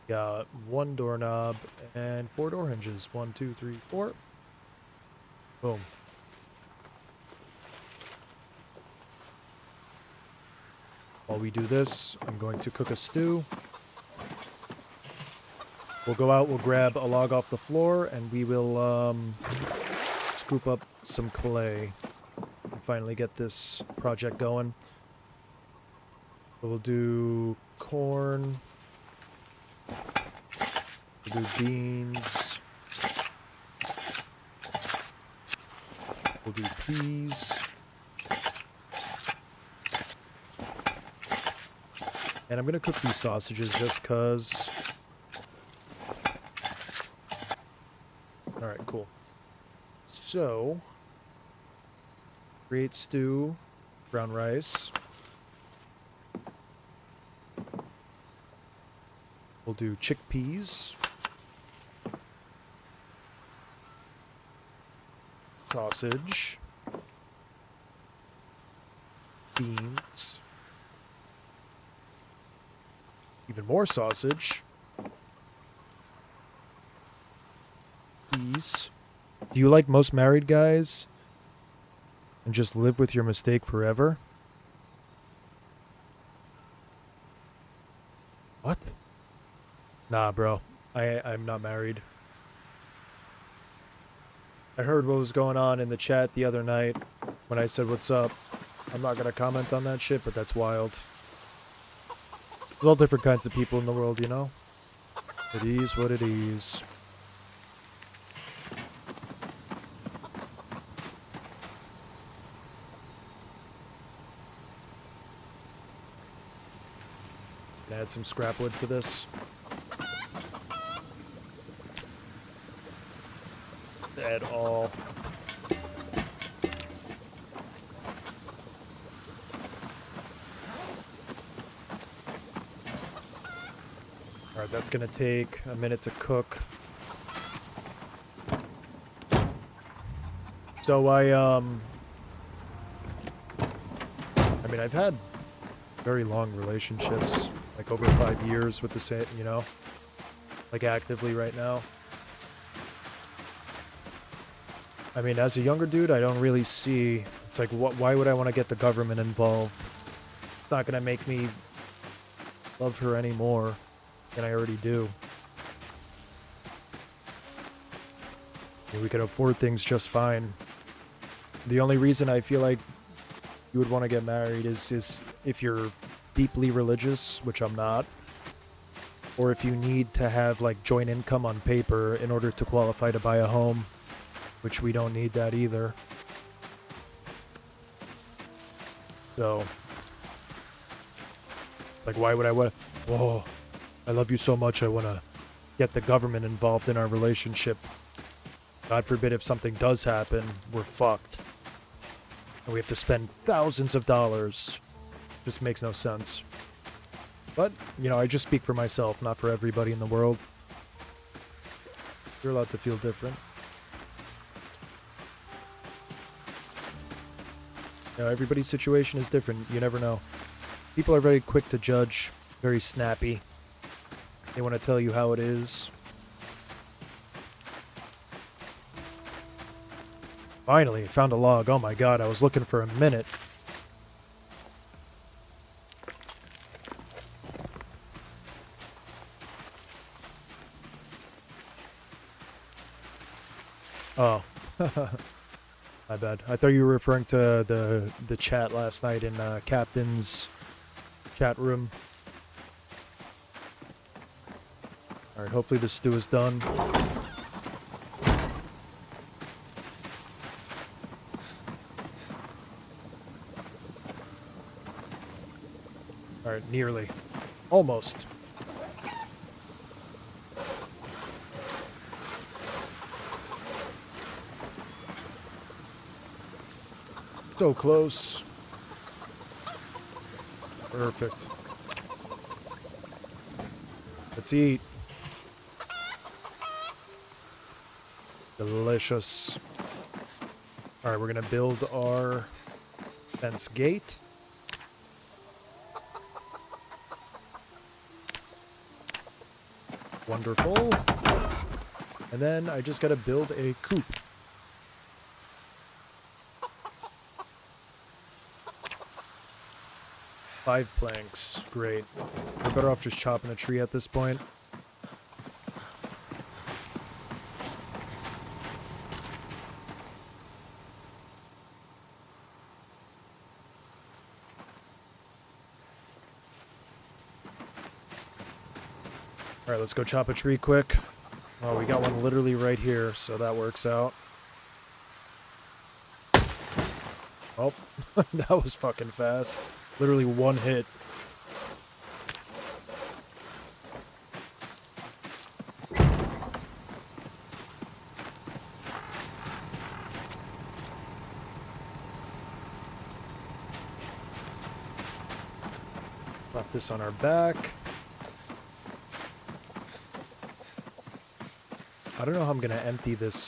Got 1 doorknob and 4 door hinges. 1, 2, 3, 4. Boom. While we do this, I'm going to cook a stew. We'll go out, we'll grab a log off the floor, and we will scoop up some clay and finally get this project going. So we'll do corn. We'll do beans. We'll do peas. And I'm gonna cook these sausages just cause. Alright, cool. So, create stew, brown rice. We'll do chickpeas. Sausage. Beans. Even more sausage. Peas. Do you like most married guys? And just live with your mistake forever? What? Nah, bro. I'm not married. I heard what was going on in the chat the other night when I said what's up. I'm not gonna comment on that shit, but that's wild. There's all different kinds of people in the world, you know? It is what it is. Add some scrap wood to this. Add all. Alright, that's gonna take a minute to cook. So I mean, I've had very long relationships, like over 5 years with the same, you know, like actively right now. I mean, as a younger dude, I don't really see, it's like, why would I want to get the government involved? It's not going to make me love her any more than I already do. We can afford things just fine. The only reason I feel like you would want to get married is if you're deeply religious, which I'm not, or if you need to have like joint income on paper in order to qualify to buy a home, which we don't need that either. So, it's like, why would I want to... Whoa, I love you so much, I want to get the government involved in our relationship. God forbid if something does happen, we're fucked. And we have to spend thousands of dollars. Just makes no sense. But, you know, I just speak for myself, not for everybody in the world. You're allowed to feel different. You know, everybody's situation is different. You never know. People are very quick to judge, very snappy. They want to tell you how it is. Finally, found a log. Oh my god, I was looking for a minute. Oh. My bad. I thought you were referring to the chat last night in Captain's chat room. Alright, hopefully the stew is done. Alright, nearly. Almost. So close. Perfect. Let's eat. Delicious. Alright, we're gonna build our fence gate. Wonderful. And then I just gotta build a coop. Five planks. Great. We're better off just chopping a tree at this point. Alright, let's go chop a tree quick. Oh, we got one literally right here, so that works out. Oh, that was fucking fast. Literally one hit. Put this on our back. I don't know how I'm gonna empty this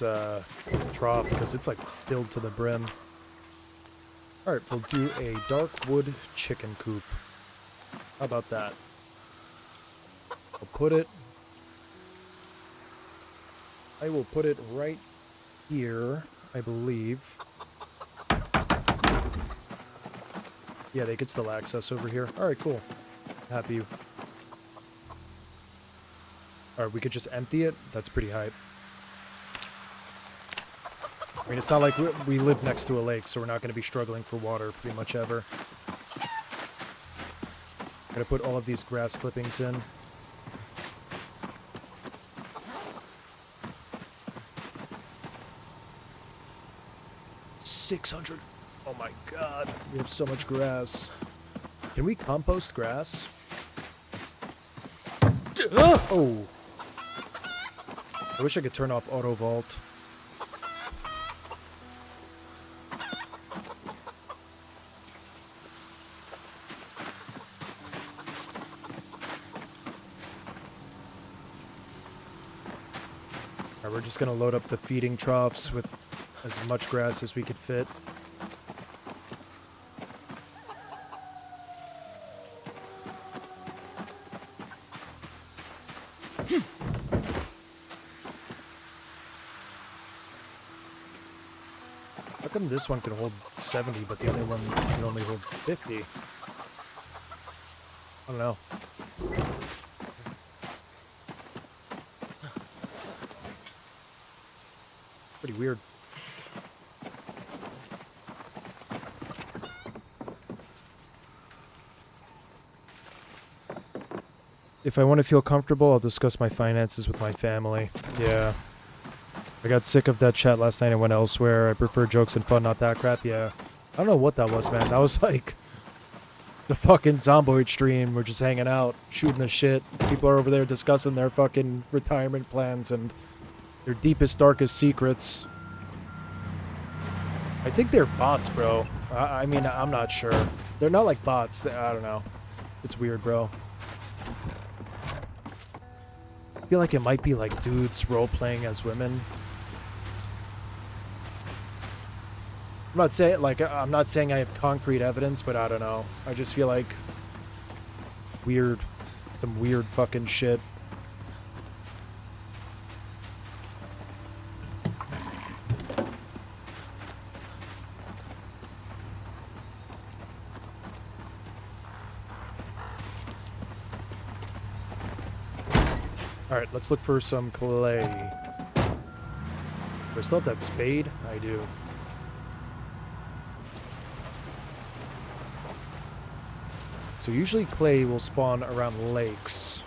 trough because it's like filled to the brim. Alright, we'll do a dark wood chicken coop. How about that? I'll put it... I will put it right here, I believe. Yeah, they could still access over here. Alright, cool. Happy. Alright, we could just empty it? That's pretty hype. I mean, it's not like we live next to a lake, so we're not going to be struggling for water pretty much ever. Gotta put all of these grass clippings in. $600. Oh my god, we have so much grass. Can we compost grass? Oh! I wish I could turn off auto vault. We're just gonna load up the feeding troughs with as much grass as we could fit. How come this one can hold 70, but the other one can only hold 50? I don't know. Pretty weird. If I want to feel comfortable, I'll discuss my finances with my family. Yeah. I got sick of that chat last night and went elsewhere. I prefer jokes and fun, not that crap. Yeah. I don't know what that was, man. That was like the fucking Zomboid stream. We're just hanging out, shooting the shit. People are over there discussing their fucking retirement plans and their deepest, darkest secrets. I think they're bots, bro. I mean, I'm not sure. They're not like bots. I don't know. It's weird, bro. I feel like it might be like dudes role-playing as women. I'm not saying I have concrete evidence, but I don't know. I just feel like some weird fucking shit. Alright, let's look for some clay. Do I still have that spade? I do. So usually clay will spawn around lakes.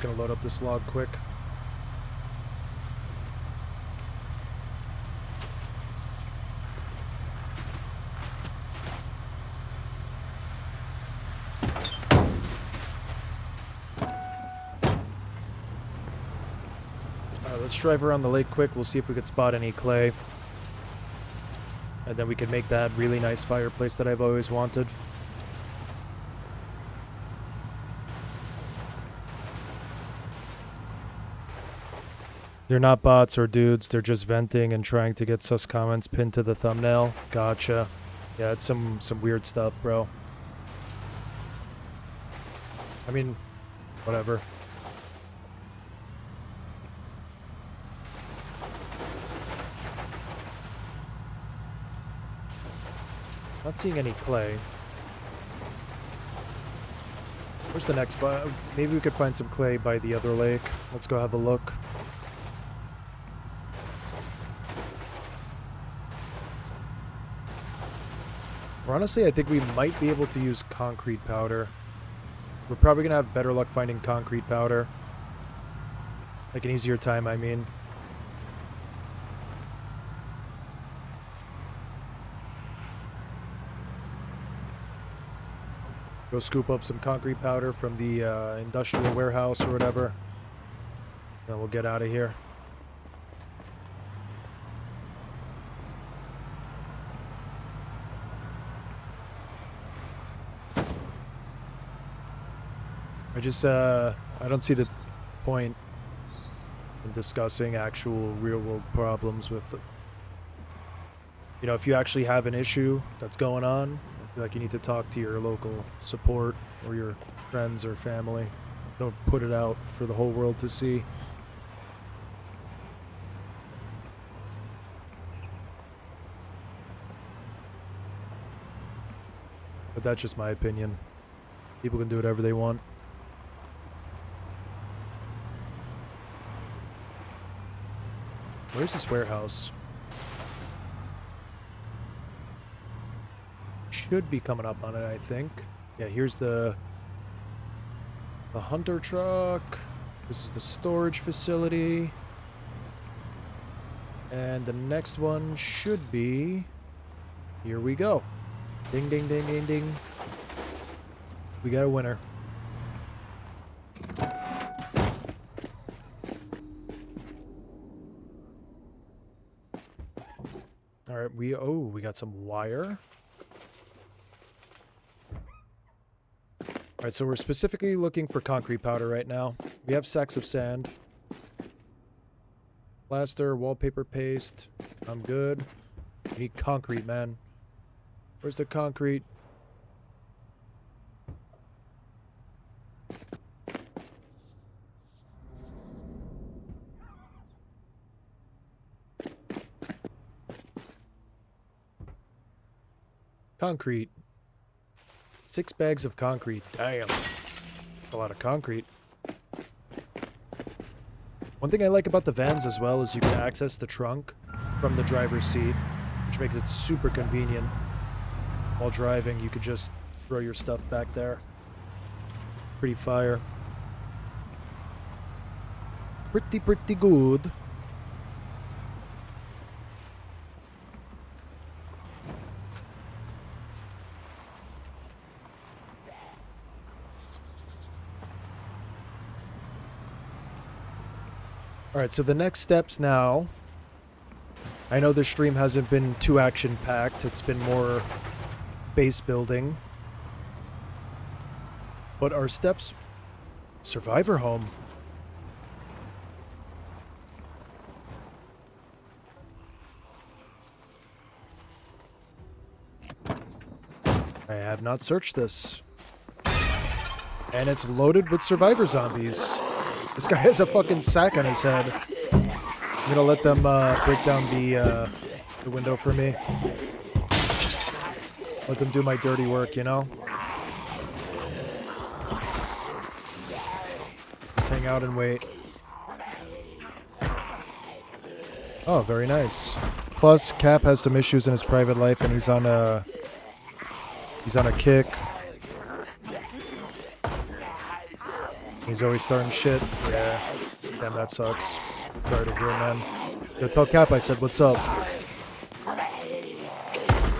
Gonna load up this log quick. Let's drive around the lake quick. We'll see if we could spot any clay. And then we can make that really nice fireplace that I've always wanted. They're not bots or dudes. They're just venting and trying to get sus comments pinned to the thumbnail. Gotcha. Yeah, it's some weird stuff, bro. I mean, whatever. Not seeing any clay. Where's the next spot? Maybe we could find some clay by the other lake. Let's go have a look. Or honestly, I think we might be able to use concrete powder. We're probably gonna have better luck finding concrete powder. Like an easier time, I mean. Go scoop up some concrete powder from the industrial warehouse or whatever. Then we'll get out of here. I don't see the point in discussing actual real-world problems with, you know, if you actually have an issue that's going on, I feel like you need to talk to your local support or your friends or family. Don't put it out for the whole world to see. But that's just my opinion. People can do whatever they want. Where's this warehouse? Should be coming up on it, I think. Yeah, here's the hunter truck. This is the storage facility. And the next one should be... Here we go. Ding, ding, ding, ding, ding. We got a winner. Alright, we got some wire. Alright, so we're specifically looking for concrete powder right now. We have sacks of sand. Plaster, wallpaper paste. I'm good. We need concrete, man. Where's the concrete? Concrete. 6 bags of concrete. Damn. A lot of concrete. One thing I like about the vans as well is you can access the trunk from the driver's seat, which makes it super convenient. While driving, you could just throw your stuff back there. Pretty fire. Pretty good. Alright, so the next steps now. I know this stream hasn't been too action-packed. It's been more base building. But our steps... Survivor home. I have not searched this. And it's loaded with survivor zombies. This guy has a fucking sack on his head. I'm gonna let them break down the window for me. Let them do my dirty work, you know? Just hang out and wait. Oh, very nice. Plus, Cap has some issues in his private life, and he's on a kick. He's always starting shit. Yeah. Damn, that sucks. Sorry to hear, man. Yo, tell Cap I said, what's up?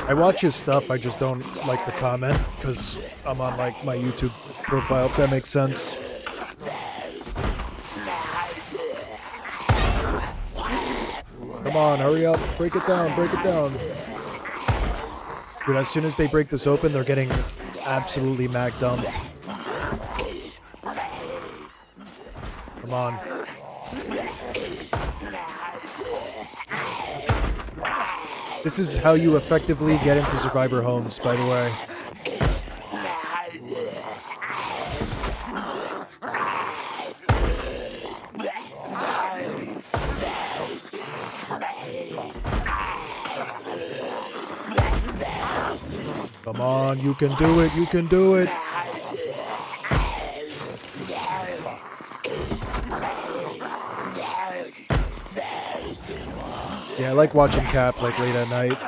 I watch his stuff, I just don't like the comment, because I'm on, like, my YouTube profile, if that makes sense. Come on, hurry up. Break it down, break it down. Dude, as soon as they break this open, they're getting absolutely mag dumped. Come on. This is how you effectively get into survivor homes, by the way. Come on, you can do it, you can do it. Yeah, I like watching Cap like late at night.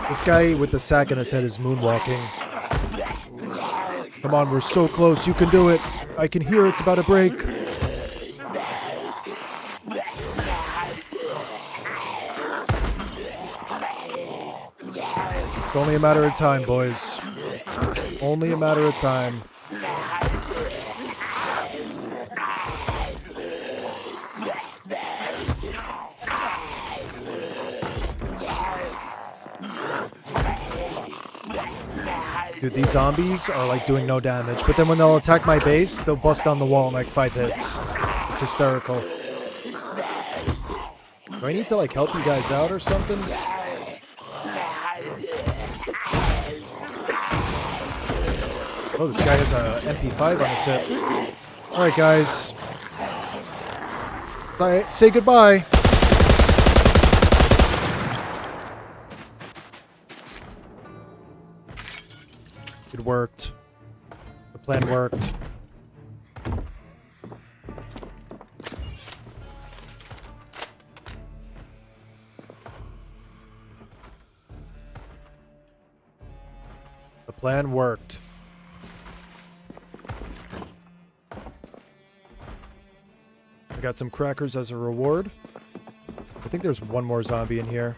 This guy with the sack in his head is moonwalking. Come on, we're so close. You can do it. I can hear it's about to break. It's only a matter of time, boys. Only a matter of time. Dude, these zombies are like doing no damage, but then when they'll attack my base, they'll bust down the wall in like 5 hits. It's hysterical. Do I need to like help you guys out or something? Oh, this guy has a MP5 on his hip. Alright, guys. Bye. Say goodbye. It worked. The plan worked. The plan worked. I got some crackers as a reward. I think there's one more zombie in here.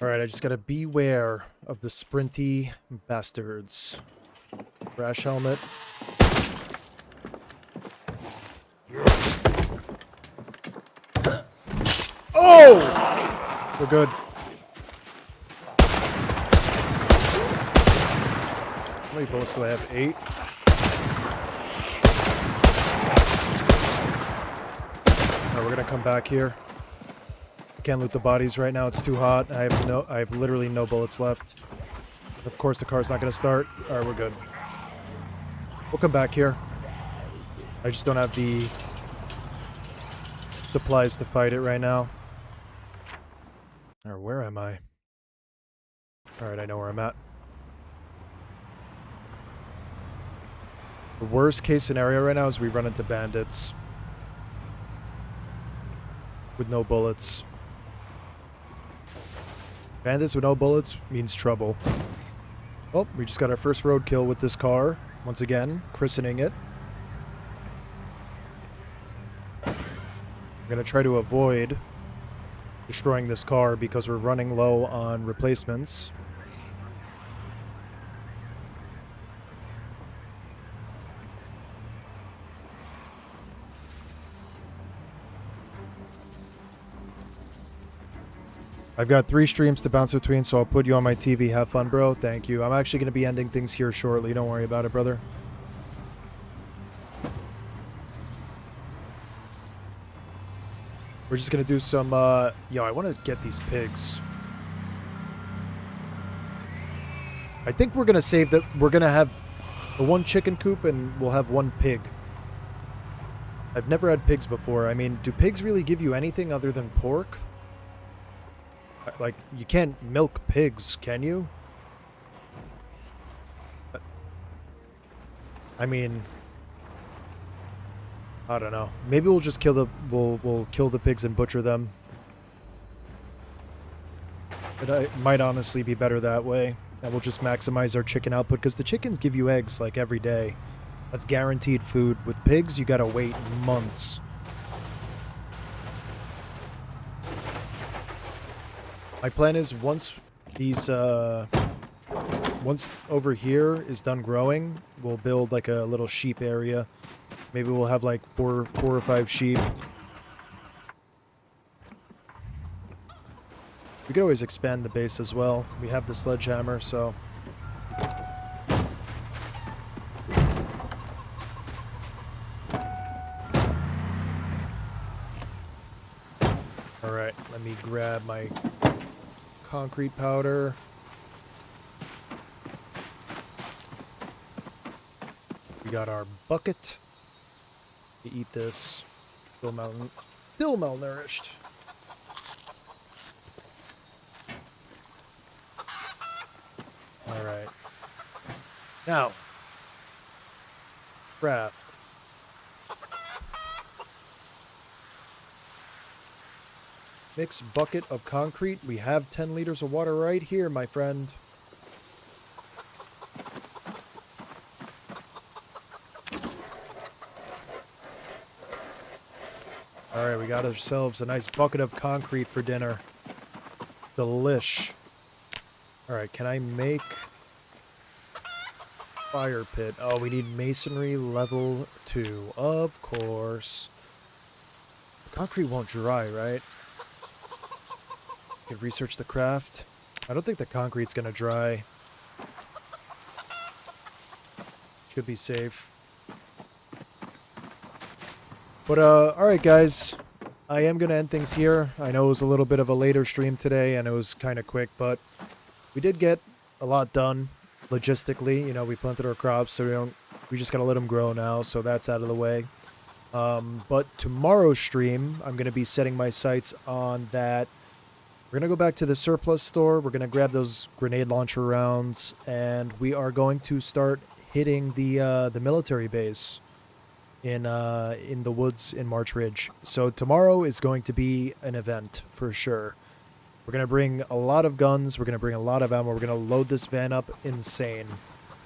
Alright, I just gotta beware of the sprinty bastards. Crash helmet. Oh! We're good. How many bullets do I have? 8? Alright, we're gonna come back here. Can't loot the bodies right now. It's too hot. I have literally no bullets left. Of course, the car's not going to start. All right, we're good. We'll come back here. I just don't have the supplies to fight it right now. Or where am I? All right, I know where I'm at. The worst case scenario right now is we run into bandits with no bullets. Bandits with no bullets means trouble. Oh, we just got our first roadkill with this car. Once again, christening it. I'm going to try to avoid destroying this car because we're running low on replacements. I've got 3 streams to bounce between, so I'll put you on my TV. Have fun, bro. Thank you. I'm actually going to be ending things here shortly. Don't worry about it, brother. We're just going to do some, yo, I want to get these pigs. I think we're going to save that. We're going to have the 1 chicken coop and we'll have 1 pig. I've never had pigs before. I mean, do pigs really give you anything other than pork? Like, you can't milk pigs, can you? I mean, I don't know. Maybe we'll just kill the we'll kill the pigs and butcher them. It might honestly be better that way. And we'll just maximize our chicken output because the chickens give you eggs like every day. That's guaranteed food. With pigs, you gotta wait months. My plan is once these, once over here is done growing, we'll build like a little sheep area. Maybe we'll have like four or 5 sheep. We could always expand the base as well. We have the sledgehammer, so. Alright, let me grab my concrete powder. We got our bucket. To eat this. Still malnourished. Alright. Now. Craft. Mix bucket of concrete. We have 10 liters of water right here, my friend. Alright, we got ourselves a nice bucket of concrete for dinner. Delish. Alright, can I make fire pit? Oh, we need masonry level 2. Of course. The concrete won't dry, right? Could research the craft. I don't think the concrete's gonna dry. Should be safe. But, alright guys. I am gonna end things here. I know it was a little bit of a later stream today, and it was kind of quick, but we did get a lot done logistically. You know, we planted our crops, so we just gotta let them grow now, so that's out of the way. But tomorrow's stream, I'm gonna be setting my sights on that. We're going to go back to the surplus store. We're going to grab those grenade launcher rounds, and we are going to start hitting the military base in the woods in March Ridge. So tomorrow is going to be an event for sure. We're going to bring a lot of guns. We're going to bring a lot of ammo. We're going to load this van up insane.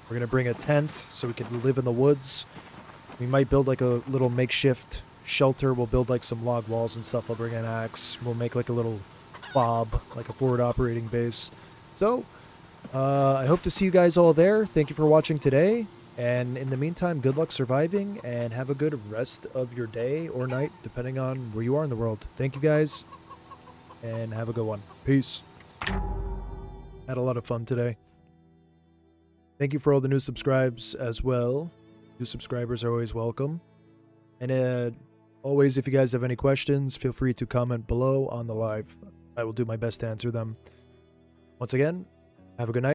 We're going to bring a tent so we can live in the woods. We might build like a little makeshift shelter. We'll build like some log walls and stuff. I'll bring an axe. We'll make like a little fob, like a forward operating base. So, I hope to see you guys all there. Thank you for watching today. And in the meantime, good luck surviving and have a good rest of your day or night, depending on where you are in the world. Thank you guys, and have a good one. Peace. Had a lot of fun today. Thank you for all the new subscribes as well. New subscribers are always welcome. And Always, if you guys have any questions, feel free to comment below on the live. I will do my best to answer them. Once again, have a good night.